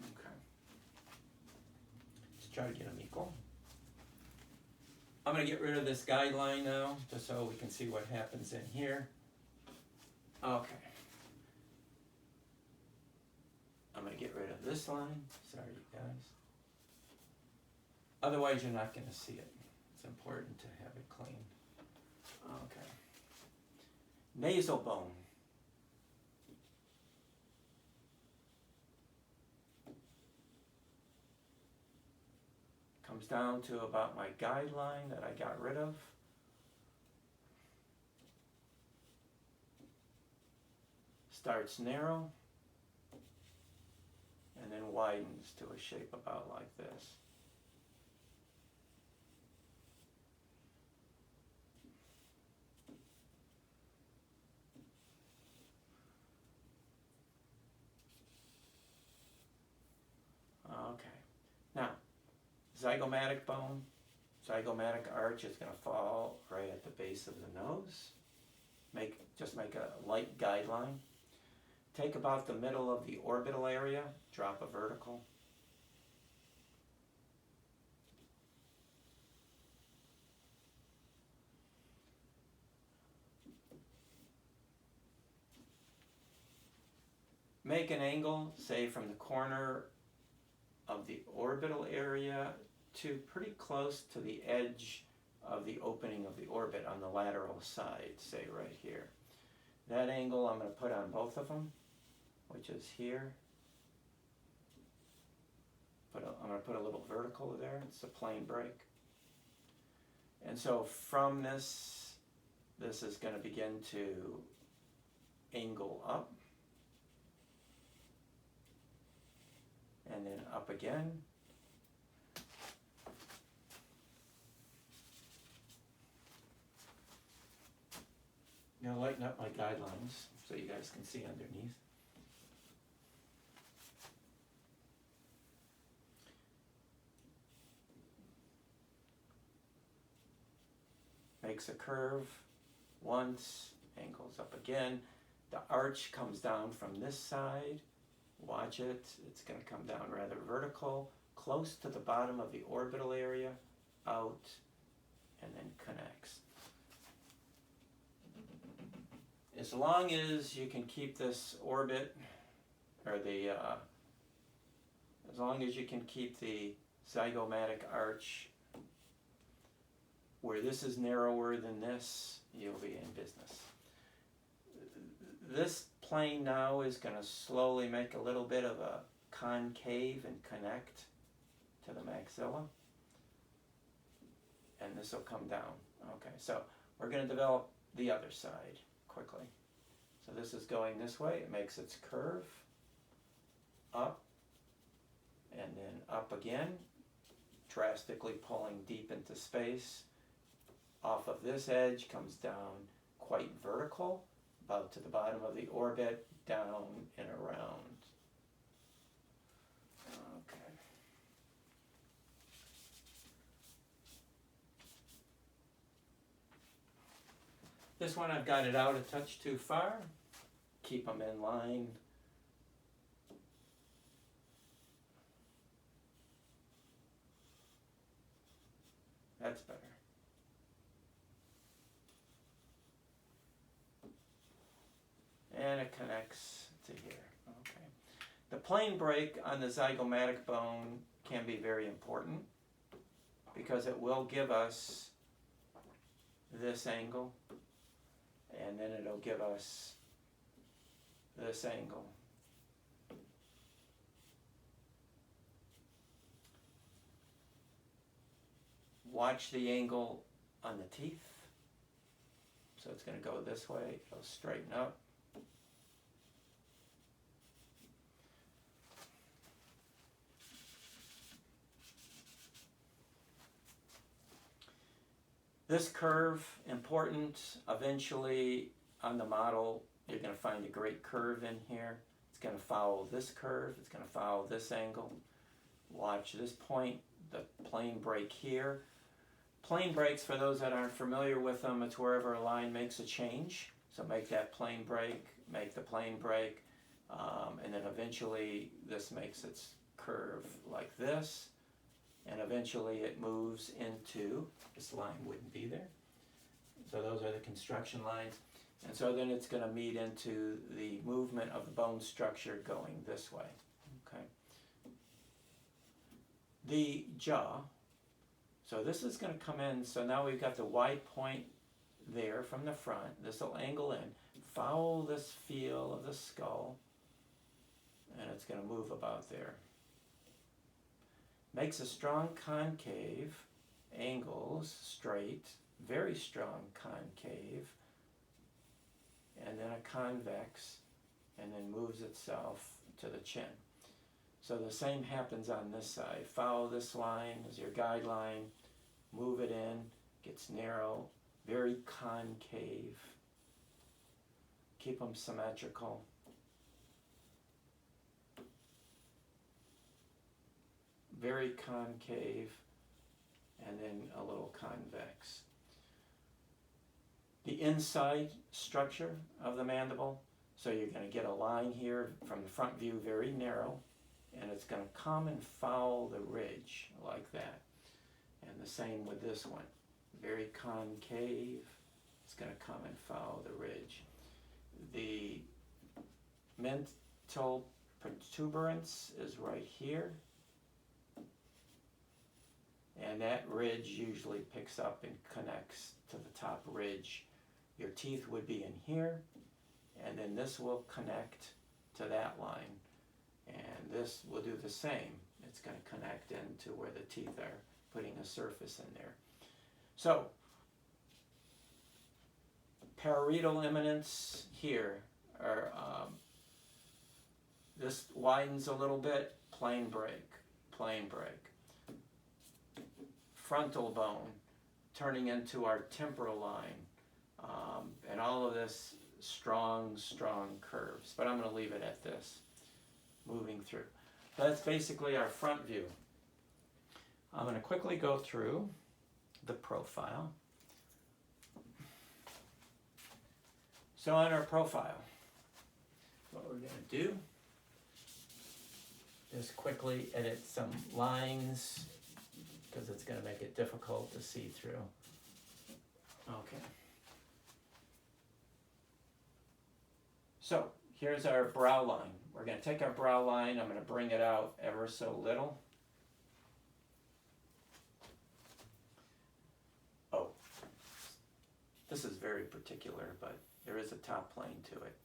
Okay. Let's try to get them equal. I'm going to get rid of this guideline now, just so we can see what happens in here. Okay. I'm going to get rid of this line. Sorry, you guys. Otherwise, you're not going to see it. It's important to have it clean. Okay. Nasal bone. Comes down to about my guideline that I got rid of. Starts narrow. And then widens to a shape about like this. Okay. Now, zygomatic bone, zygomatic arch is going to fall right at the base of the nose. Just make a light guideline. Take about the middle of the orbital area, drop a vertical. Make an angle, say from the corner of the orbital area to pretty close to the edge of the opening of the orbit on the lateral side, say right here. That angle I'm going to put on both of them, which is here. I'm going to put a little vertical there. It's a plane break. And so from this is going to begin to angle up. And then up again. Now lighten up my guidelines so you guys can see underneath. Makes a curve once, angles up again. The arch comes down from this side. Watch it, it's going to come down rather vertical, close to the bottom of the orbital area, out, and then connects. As long as you can keep this orbit, or as long as you can keep the zygomatic arch where this is narrower than this, you'll be in business. This plane now is going to slowly make a little bit of a concave and connect to the maxilla. And this will come down. Okay, so we're going to develop the other side quickly. So this is going this way. It makes its curve up and then up again, drastically pulling deep into space. Off of this edge comes down quite vertical, about to the bottom of the orbit, down and around. Okay. This one I've got it out a touch too far. Keep them in line. That's better. And it connects to here. Okay. The plane break on the zygomatic bone can be very important because it will give us this angle, and then it'll give us this angle. Watch the angle on the teeth. So it's going to go this way. It'll straighten up. This curve, important. Eventually on the model, you're going to find a great curve in here. It's going to follow this curve. It's going to follow this angle. Watch this point, the plane break here. Plane breaks, for those that aren't familiar with them, it's wherever a line makes a change. So make that plane break, make the plane break, and then eventually this makes its curve like this, and eventually it moves into, this line wouldn't be there. So those are the construction lines. And so then it's going to meet into the movement of the bone structure going this way. Okay. The jaw. So this is going to come in, so now we've got the wide point there from the front. This will angle in, follow this feel of the skull, and it's going to move about there. Makes a strong concave, angles straight, very strong concave, and then a convex, and then moves itself to the chin. So the same happens on this side. Follow this line as your guideline, move it in, gets narrow, very concave. Keep them symmetrical. Very concave, and then a little convex. The inside structure of the mandible, so you're going to get a line here from the front view, very narrow, and it's going to come and follow the ridge like that. And the same with this one. Very concave. It's going to come and follow the ridge. The mental protuberance is right here. And that ridge usually picks up and connects to the top ridge. Your teeth would be in here, and then this will connect to that line. And this will do the same. It's going to connect into where the teeth are, putting a surface in there. So, parietal eminence here are, this widens a little bit, plane break, plane break. Frontal bone turning into our temporal line, and all of this strong curves. But I'm going to leave it at this. Moving through. That's basically our front view. I'm going to quickly go through the profile. So on our profile, what we're going to do is quickly edit some lines because it's going to make it difficult to see through. Okay. So here's our brow line. We're going to take our brow line, I'm going to bring it out ever so little. Oh, this is very particular, but there is a top plane to it.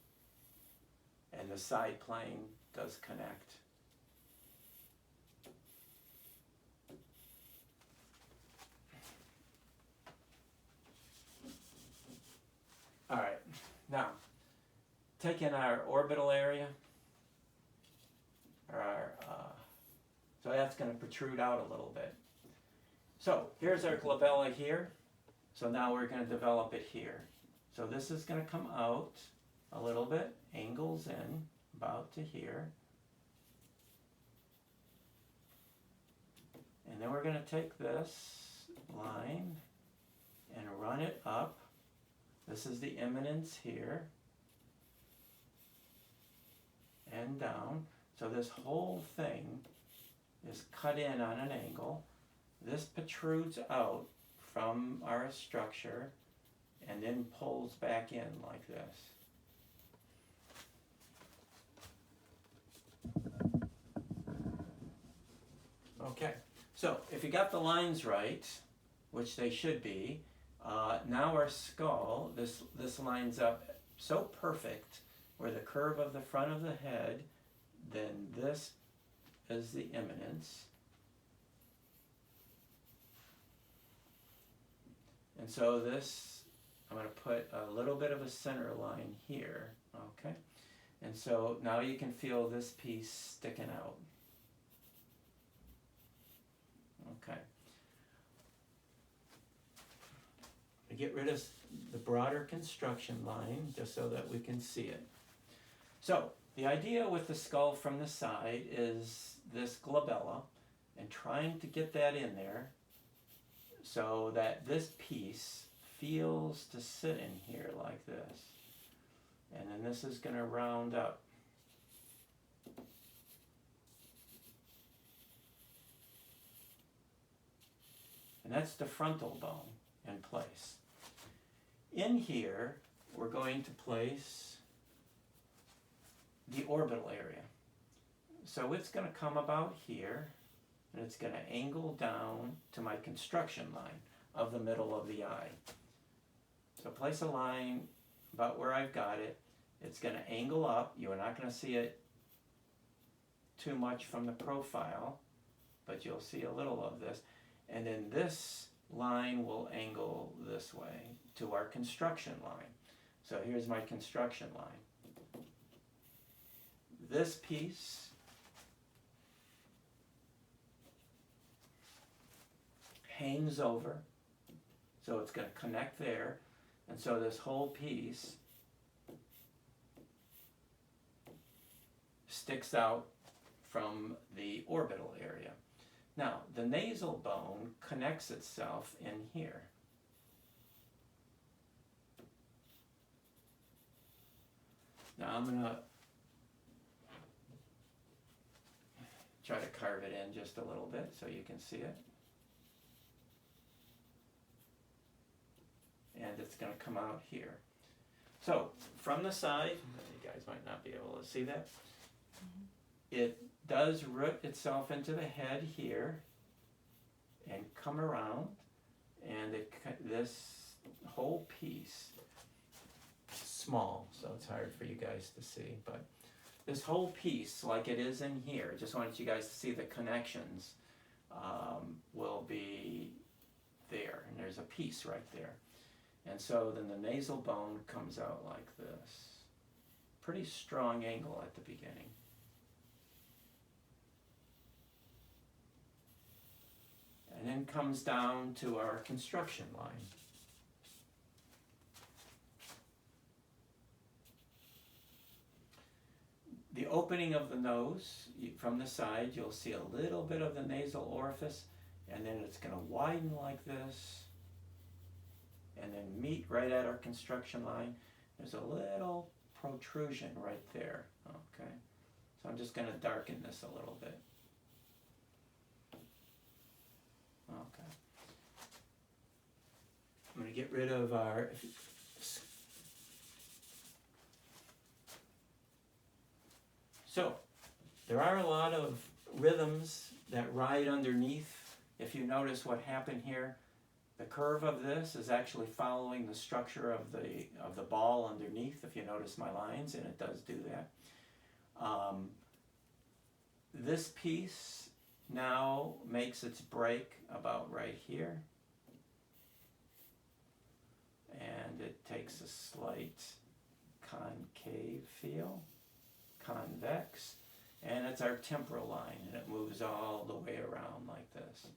And the side plane does connect. taking our orbital area, or so that's going to protrude out a little bit. So here's our glabella here. So now we're going to develop it here. So this is going to come out a little bit, angles in about to here. And then we're going to take this line and run it up. This is the eminence here and down. So this whole thing is cut in on an angle. This protrudes out from our structure and then pulls back in like this. Okay, so if you got the lines right, which they should be, now our skull, this lines up so perfect where the curve of the front of the head, then this is the eminence. And so this, I'm going to put a little bit of a center line here, okay? And so now you can feel this piece sticking out. Okay. I get rid of the broader construction line just so that we can see it. So the idea with the skull from the side is this glabella and trying to get that in there so that this piece feels to sit in here like this. And then this is going to round up. And that's the frontal bone in place. In here, we're going to place the orbital area. So it's going to come about here, and it's going to angle down to my construction line of the middle of the eye. So place a line about where I've got it. It's going to angle up. You're not going to see it too much from the profile, but you'll see a little of this. And then this line will angle this way to our construction line. So here's my construction line. This piece hangs over, so it's going to connect there. And so this whole piece sticks out from the orbital area. Now, the nasal bone connects itself in here. Now I'm going to try to carve it in just a little bit so you can see it. And it's going to come out here. So, from the side, you guys might not be able to see that, it does root itself into the head here and come around, and this whole piece, small, so it's hard for you guys to see, but this whole piece, like it is in here, just wanted you guys to see the connections, will be there, and there's a piece right there. And so then the nasal bone comes out like this. Pretty strong angle at the beginning. And then comes down to our construction line. The opening of the nose, from the side, you'll see a little bit of the nasal orifice, and then it's going to widen like this, and then meet right at our construction line. There's a little protrusion right there, okay? So I'm just going to darken this a little bit. Okay. I'm going to get rid of our... So, there are a lot of rhythms that ride underneath. If you notice what happened here, the curve of this is actually following the structure of the ball underneath, if you notice my lines, and it does do that. This piece now makes its break about right here. And it takes a slight concave feel, convex, and it's our temporal line, and it moves all the way around like this.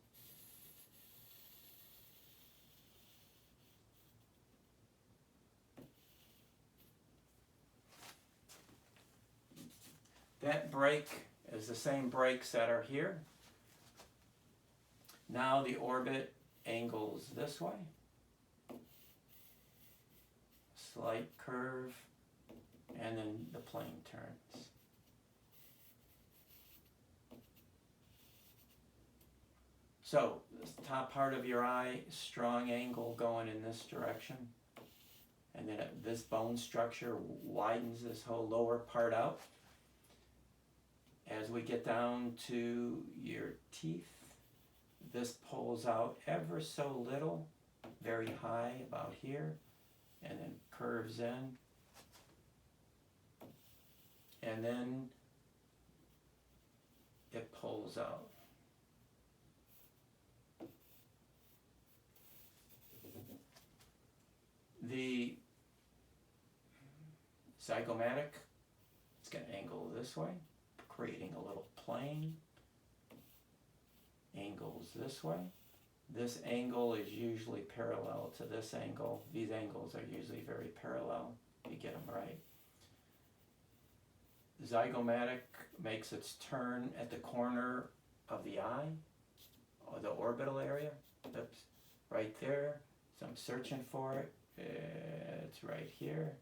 That break is the same breaks that are here. Now the orbit angles this way. Slight curve, and then the plane turns. So, this top part of your eye, strong angle going in this direction. And then this bone structure widens this whole lower part out. As we get down to your teeth, this pulls out ever so little, very high about here, and then curves in. And then it pulls out. The zygomatic, it's going to angle this way, creating a little plane. Angles this way. This angle is usually parallel to this angle. These angles are usually very parallel if you get them right. Zygomatic makes its turn at the corner of the eye, or the orbital area. Oops, right there. So I'm searching for it. It's right here.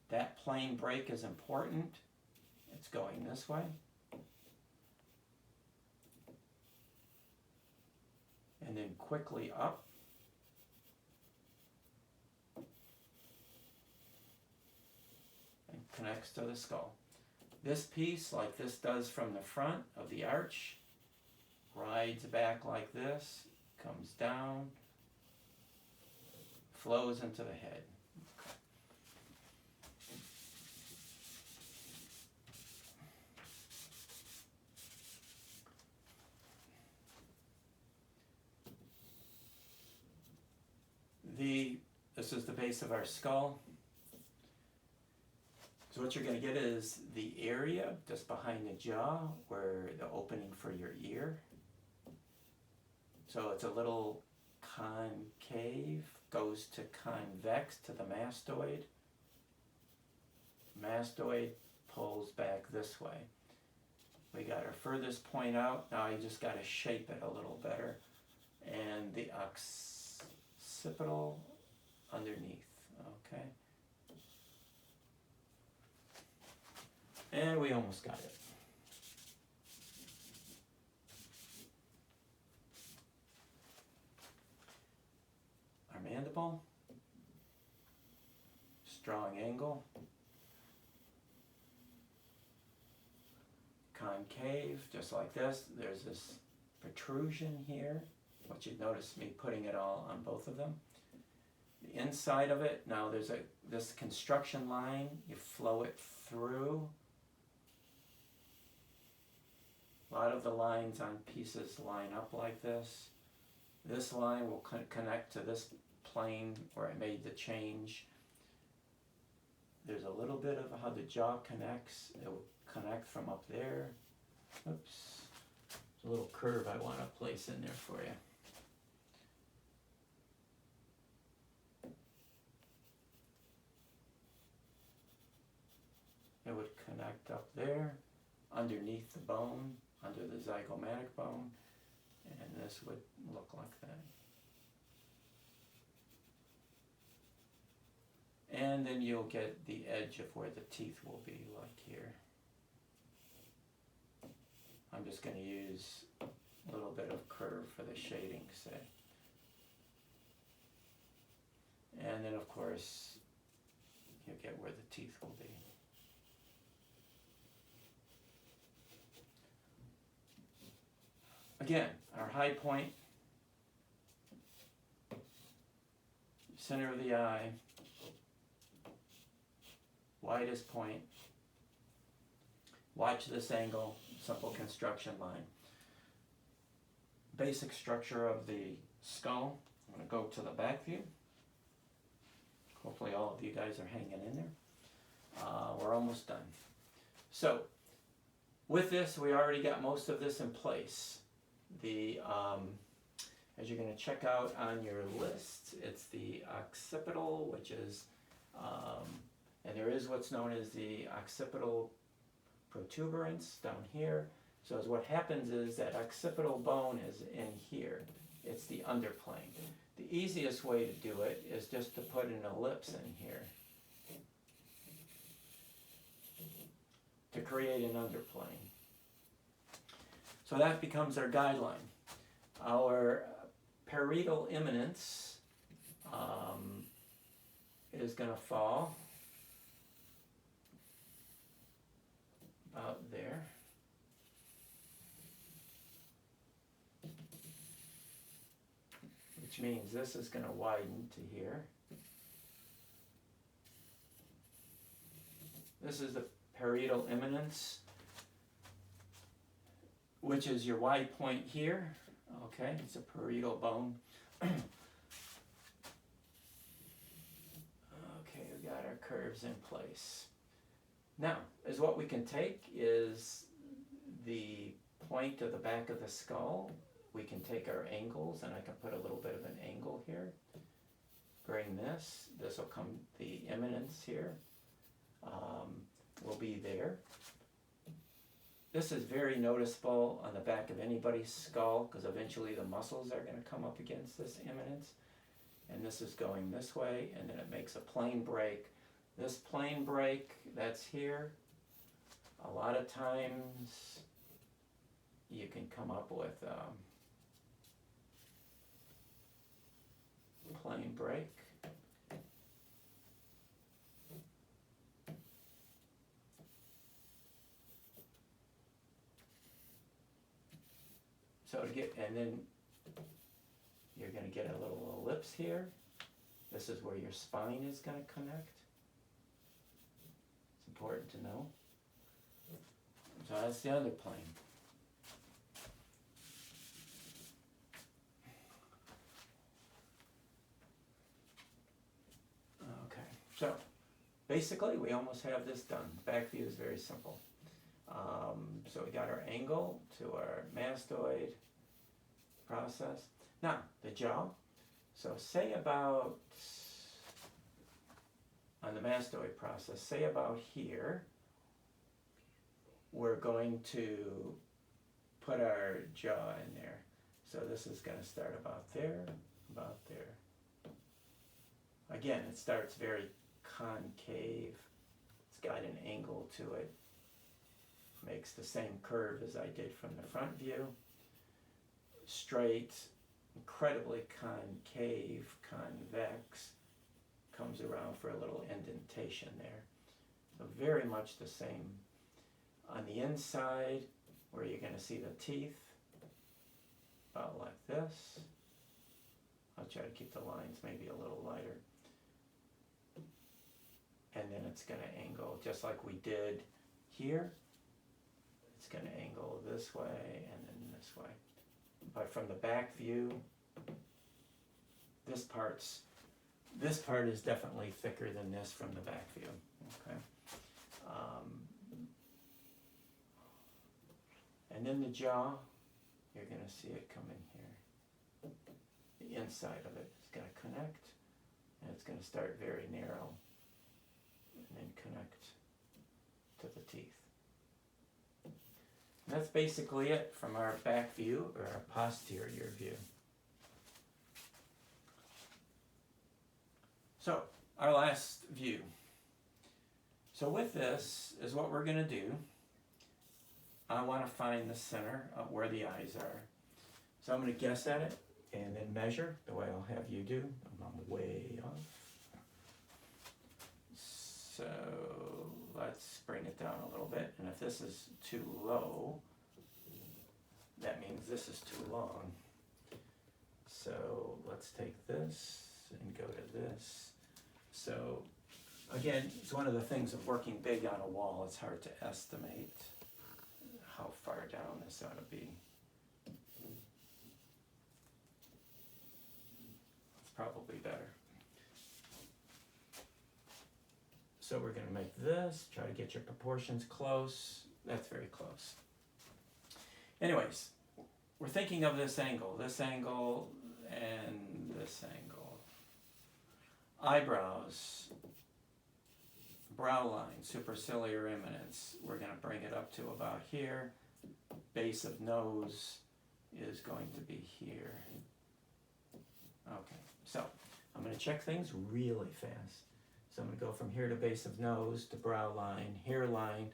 That plane break is important. It's going this way. And then quickly up. And connects to the skull. This piece, like this does from the front of the arch, rides back like this, comes down, flows into the head. This is the base of our skull. So what you're going to get is the area just behind the jaw where the opening for your ear. So it's a little concave, goes to convex to the mastoid. Mastoid pulls back this way. We got our furthest point out. Now you just got to shape it a little better. And the occipital underneath, okay? And we almost got it. Our mandible, strong angle, concave, just like this. There's this protrusion here, which you'd notice me putting it all on both of them. The inside of it, now there's this construction line, you flow it through. A lot of the lines on pieces line up like this. This line will connect to this plane where I made the change. There's a little bit of how the jaw connects. It will connect from up there. Oops. There's a little curve I want to place in there for you. It would connect up there, underneath the bone, under the zygomatic bone, and this would look like that. And then you'll get the edge of where the teeth will be, like here. I'm just going to use a little bit of curve for the shading's sake. And then, of course, you'll get where the teeth will be. Again, our high point, center of the eye, widest point. Watch this angle, simple construction line. Basic structure of the skull. I'm going to go to the back view. Hopefully all of you guys are hanging in there. We're almost done. So with this, we already got most of this in place. As you're going to check out on your list, it's the occipital, which is, and there is what's known as the occipital protuberance down here. So as what happens is that occipital bone is in here. It's the underplane. The easiest way to do it is just to put an ellipse in here to create an underplane. So that becomes our guideline. Our parietal eminence is going to fall about there. Which means this is going to widen to here. This is the parietal eminence, which is your Y point here. Okay, it's a parietal bone. Okay, we got our curves in place. Now, is what we can take is the point of the back of the skull. We can take our angles, and I can put a little bit of an angle here. Bring this will come, the eminence here will be there. This is very noticeable on the back of anybody's skull because eventually the muscles are going to come up against this eminence. And this is going this way, and then it makes a plane break. This plane break that's here, a lot of times you can come up with plane break. So to get, and then you're going to get a little ellipse here. This is where your spine is going to connect. It's important to know. So that's the other plane. Okay, so basically we almost have this done. Back view is very simple. So we got our angle to our mastoid process. Now, the jaw. So say about, on the mastoid process, say about here, we're going to put our jaw in there. So this is going to start about there, about there. Again, it starts very concave. It's got an angle to it. Makes the same curve as I did from the front view. Straight, incredibly concave, convex, comes around for a little indentation there. So very much the same. On the inside, where you're going to see the teeth, about like this. I'll try to keep the lines maybe a little lighter. And then it's going to angle just like we did here. It's going to angle this way and then this way. But from the back view, this part is definitely thicker than this from the back view. Okay. And then the jaw, you're going to see it come in here. The inside of it is going to connect, and it's going to start very narrow, and then connect to the teeth. And that's basically it from our back view, or our posterior view. So, our last view. So with this is what we're going to do. I want to find the center of where the eyes are. So I'm going to guess at it and then measure the way I'll have you do. I'm way off. So let's bring it down a little bit. And if this is too low, that means this is too long. So let's take this and go to this. So again, it's one of the things of working big on a wall. It's hard to estimate how far down this ought to be. It's probably better. like this. Try to get your proportions close. That's very close. Anyways, we're thinking of this angle, and this angle. Eyebrows, brow line, superciliar eminence. We're going to bring it up to about here. Base of nose is going to be here. Okay, so I'm going to check things really fast. So I'm going to go from here to base of nose to brow line, hairline,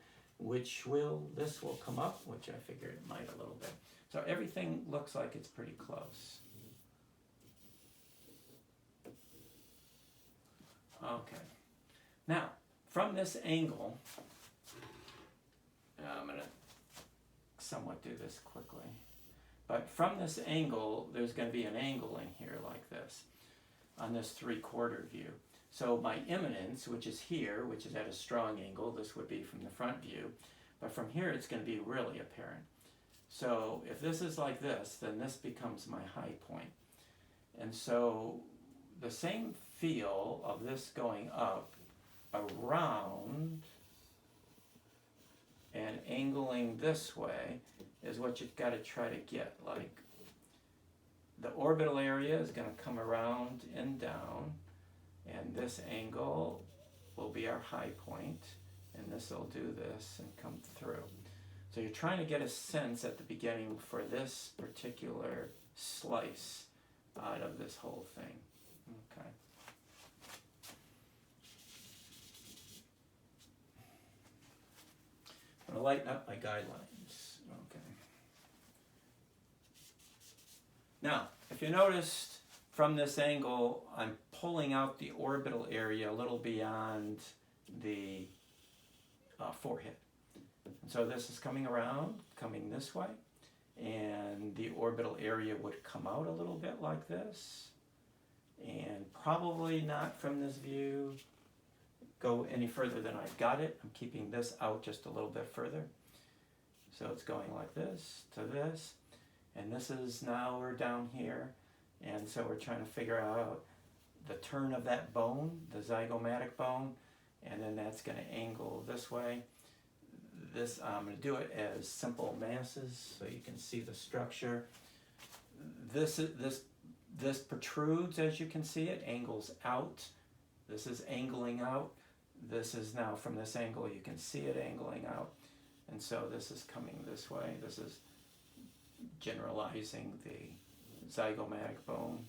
this will come up, which I figured it might a little bit. So everything looks like it's pretty close. Okay. Now, from this angle, I'm going to somewhat do this quickly. But from this angle, there's going to be an angle in here like this, on this 3/4 view. So my eminence, which is here, which is at a strong angle, this would be from the front view, but from here it's going to be really apparent. So if this is like this, then this becomes my high point. And so the same feel of this going up around and angling this way is what you've got to try to get. Like the orbital area is going to come around and down, and this angle will be our high point, and this will do this and come through. So you're trying to get a sense at the beginning for this particular slice out of this whole thing. Okay. I'm going to lighten up my guidelines. Okay. Now, if you noticed from this angle, I'm pulling out the orbital area a little beyond the forehead. And so this is coming around, coming this way, and the orbital area would come out a little bit like this, and probably not from this view go any further than I've got it. I'm keeping this out just a little bit further. So it's going like this to this, and this is now we're down here, and so we're trying to figure out the turn of that bone, the zygomatic bone, and then that's going to angle this way. This I'm going to do it as simple masses so you can see the structure. This protrudes, as you can see, it angles out. This is angling out. This is now from this angle you can see it angling out, and so this is coming this way. This is generalizing the zygomatic bone.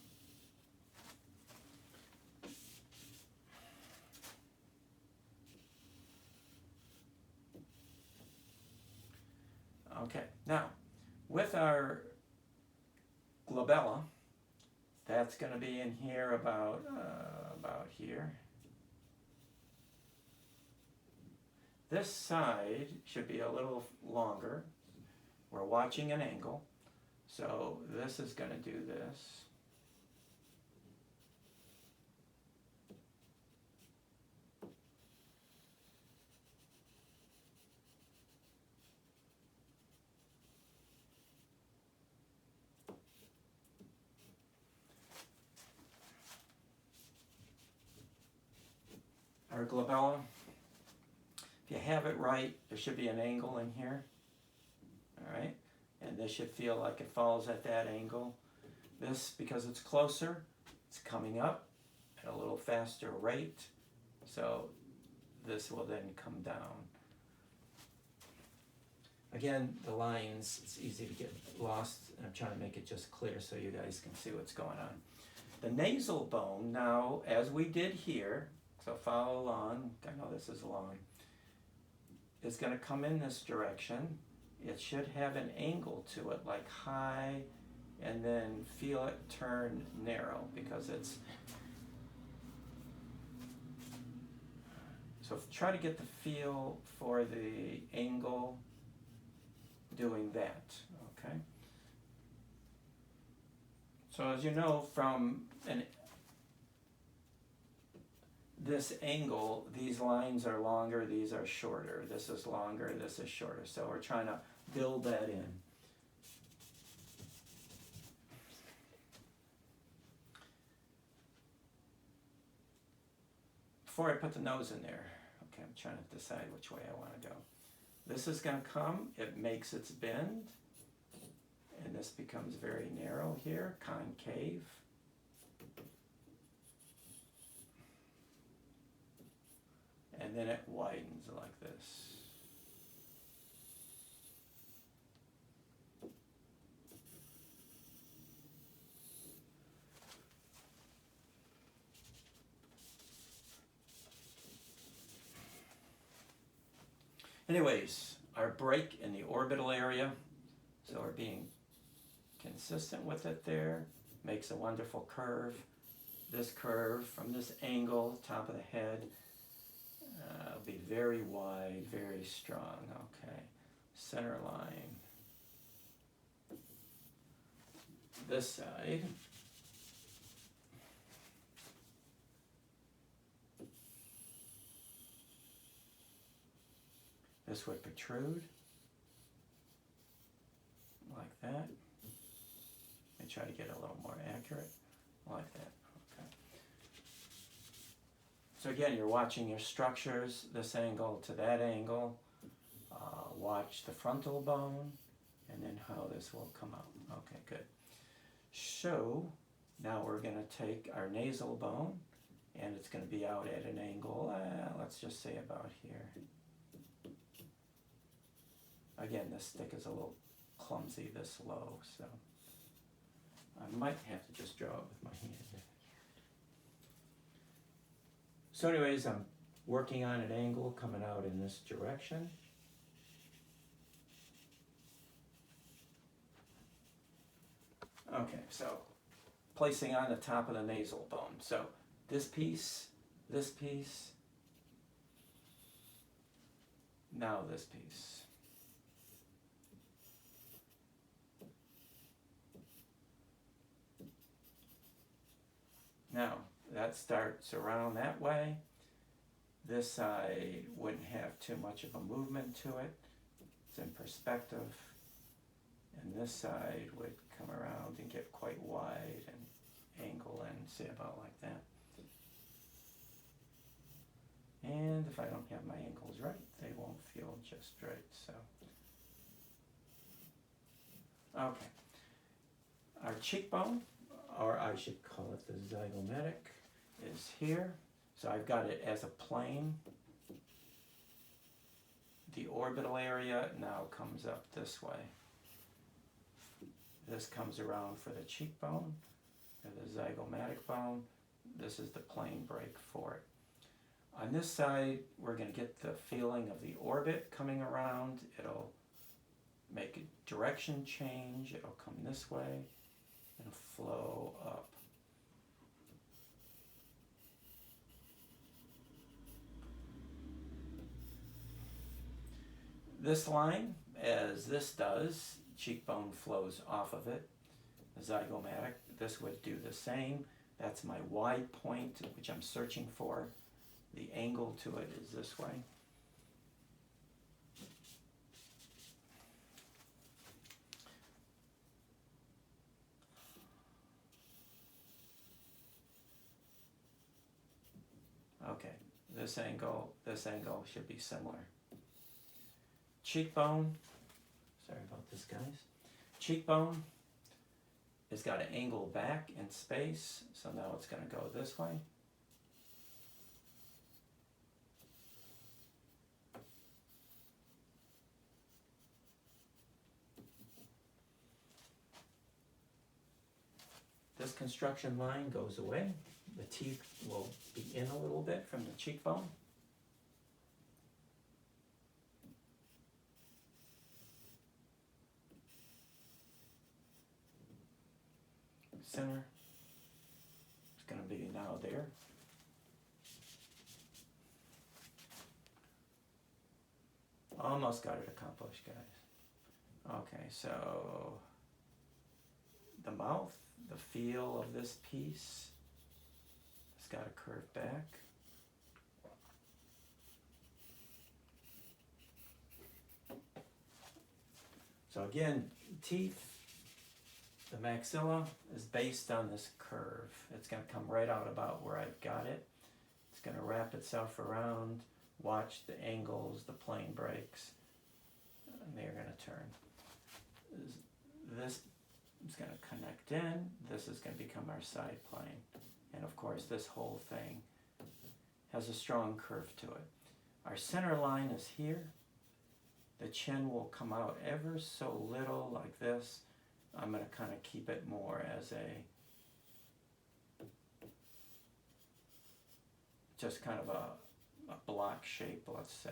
Okay, now with our glabella, that's going to be in here about here. This side should be a little longer. We're watching an angle, so this is going to do this. Our glabella, if you have it right, there should be an angle in here, all right? And this should feel like it falls at that angle. This, because it's closer, it's coming up at a little faster rate, so this will then come down. Again, the lines, it's easy to get lost, and I'm trying to make it just clear so you guys can see what's going on. The nasal bone, now, as we did here, so follow along, I know this is long, it's going to come in this direction. It should have an angle to it, like high, and then feel it turn narrow, because it's, so try to get the feel for the angle doing that, okay? So as you know from this angle, these lines are longer, these are shorter. This is longer, this is shorter. So we're trying to build that in. Before I put the nose in there, okay. trying to decide which way I want to go. This is going to come, it makes its bend, and this becomes very narrow here, concave. And then it widens like this. Anyways, our break in the orbital area, so we're being consistent with it there, makes a wonderful curve. This curve from this angle, top of the head, will be very wide, very strong. Okay, center line. This side. This would protrude like that. And try to get a little more accurate, like that. Okay. So again, you're watching your structures, this angle to that angle. Watch the frontal bone, and then how this will come out. Okay, good. So now we're going to take our nasal bone, and it's going to be out at an angle, let's just say about here. Again, this stick is a little clumsy this low, so I might have to just draw it with my hand. So anyways, I'm working on an angle coming out in this direction. Okay, so placing on the top of the nasal bone. So this piece, now this piece. Now, that starts around that way. This side wouldn't have too much of a movement to it. It's in perspective. And this side would come around and get quite wide and angle and say about like that. And if I don't have my angles right, they won't feel just right, so. Okay. Our cheekbone, or I should call it the zygomatic, is here. So I've got it as a plane. The orbital area now comes up this way. This comes around for the cheekbone, and the zygomatic bone. This is the plane break for it. On this side, we're going to get the feeling of the orbit coming around. It'll make a direction change. It'll come this way and flow up. This line, as this does, cheekbone flows off of it. The zygomatic, this would do the same. That's my wide point, which I'm searching for. The angle to it is this way. Okay, this angle should be similar. Cheekbone, sorry about this, guys. Cheekbone has got an angle back in space, so now it's going to go this way. This construction line goes away. The teeth will be in a little bit from the cheekbone. Center is going to be now there. Almost got it accomplished, guys. Okay, so the mouth, the feel of this piece, it's got a curve back. So again, teeth, the maxilla is based on this curve. It's going to come right out about where I've got it. It's going to wrap itself around Watch the angles, the plane breaks, and they're going to turn. This is going to connect in. This is going to become our side plane. And of course, this whole thing has a strong curve to it. Our center line is here. The chin will come out ever so little like this. I'm going to kind of keep it more as just kind of a block shape, let's say.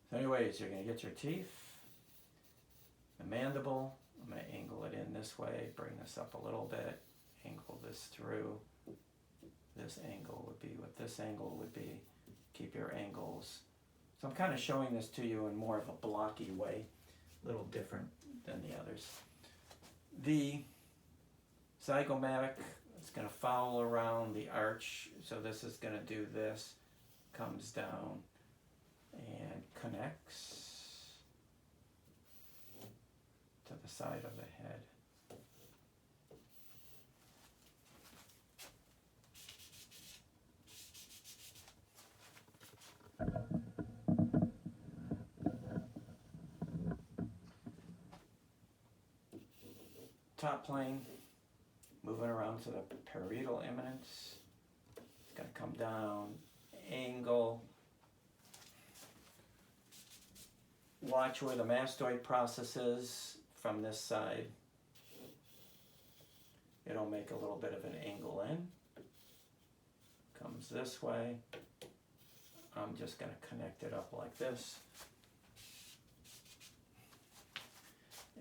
So anyways, you're going to get your teeth, the mandible. I'm going to angle it in this way, bring this up a little bit, angle this through. This angle would be what this angle would be. Keep your angles. So I'm kind of showing this to you in more of a blocky way, a little different than the others. The zygomatic is going to follow around the arch. So this is going to do this, comes down and connects to the side of the head. Top plane, moving around to the parietal eminence. It's going to come down, angle. Watch where the mastoid process is from this side. It'll make a little bit of an angle in. Comes this way. I'm just going to connect it up like this.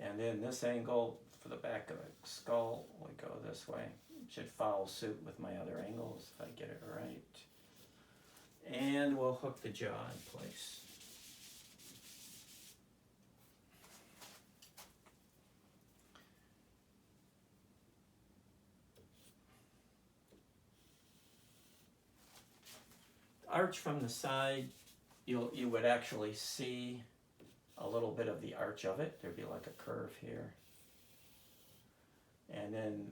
And then this angle for the back of the skull will go this way. Should follow suit with my other angles if I get it right. And we'll hook the jaw in place. Arch from the side, you would actually see a little bit of the arch of it. There'd be like a curve here. And then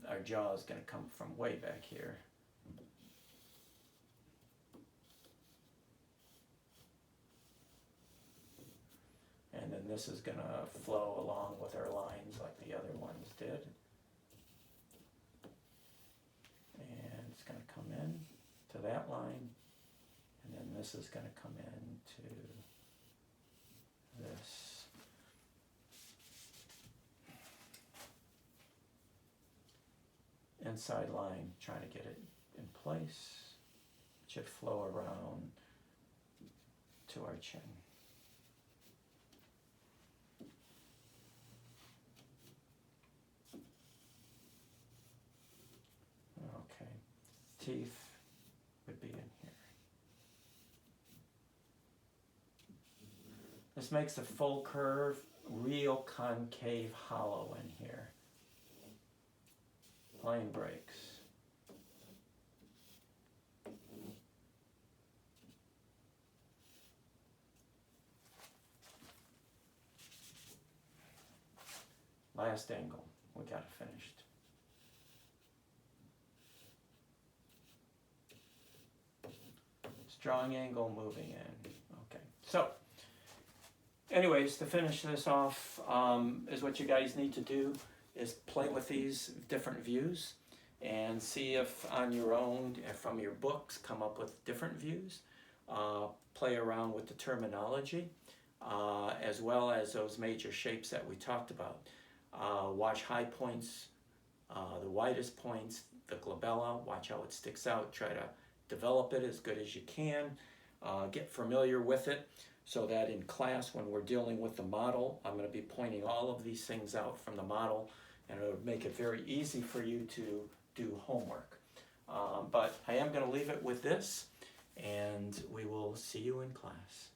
our jaw is going to come from way back here. And then this is going to flow along with our lines like the other ones did. And it's going to come in to that line. And then this is going to come into this. Inside line, trying to get it in place. It should flow around to our chin. Okay, teeth would be in here. This makes a full curve, real concave hollow in here. Plane breaks. Last angle, we got it finished. Strong angle moving in. Okay, so anyways, to finish this off, is what you guys need to do is play with these different views and see if on your own, from your books, come up with different views. Play around with the terminology, as well as those major shapes that we talked about. Watch high points, the widest points, the glabella, watch how it sticks out, try to develop it as good as you can, get familiar with it, so that in class when we're dealing with the model, I'm going to be pointing all of these things out from the model, and it would make it very easy for you to do homework. But I am going to leave it with this, and we will see you in class.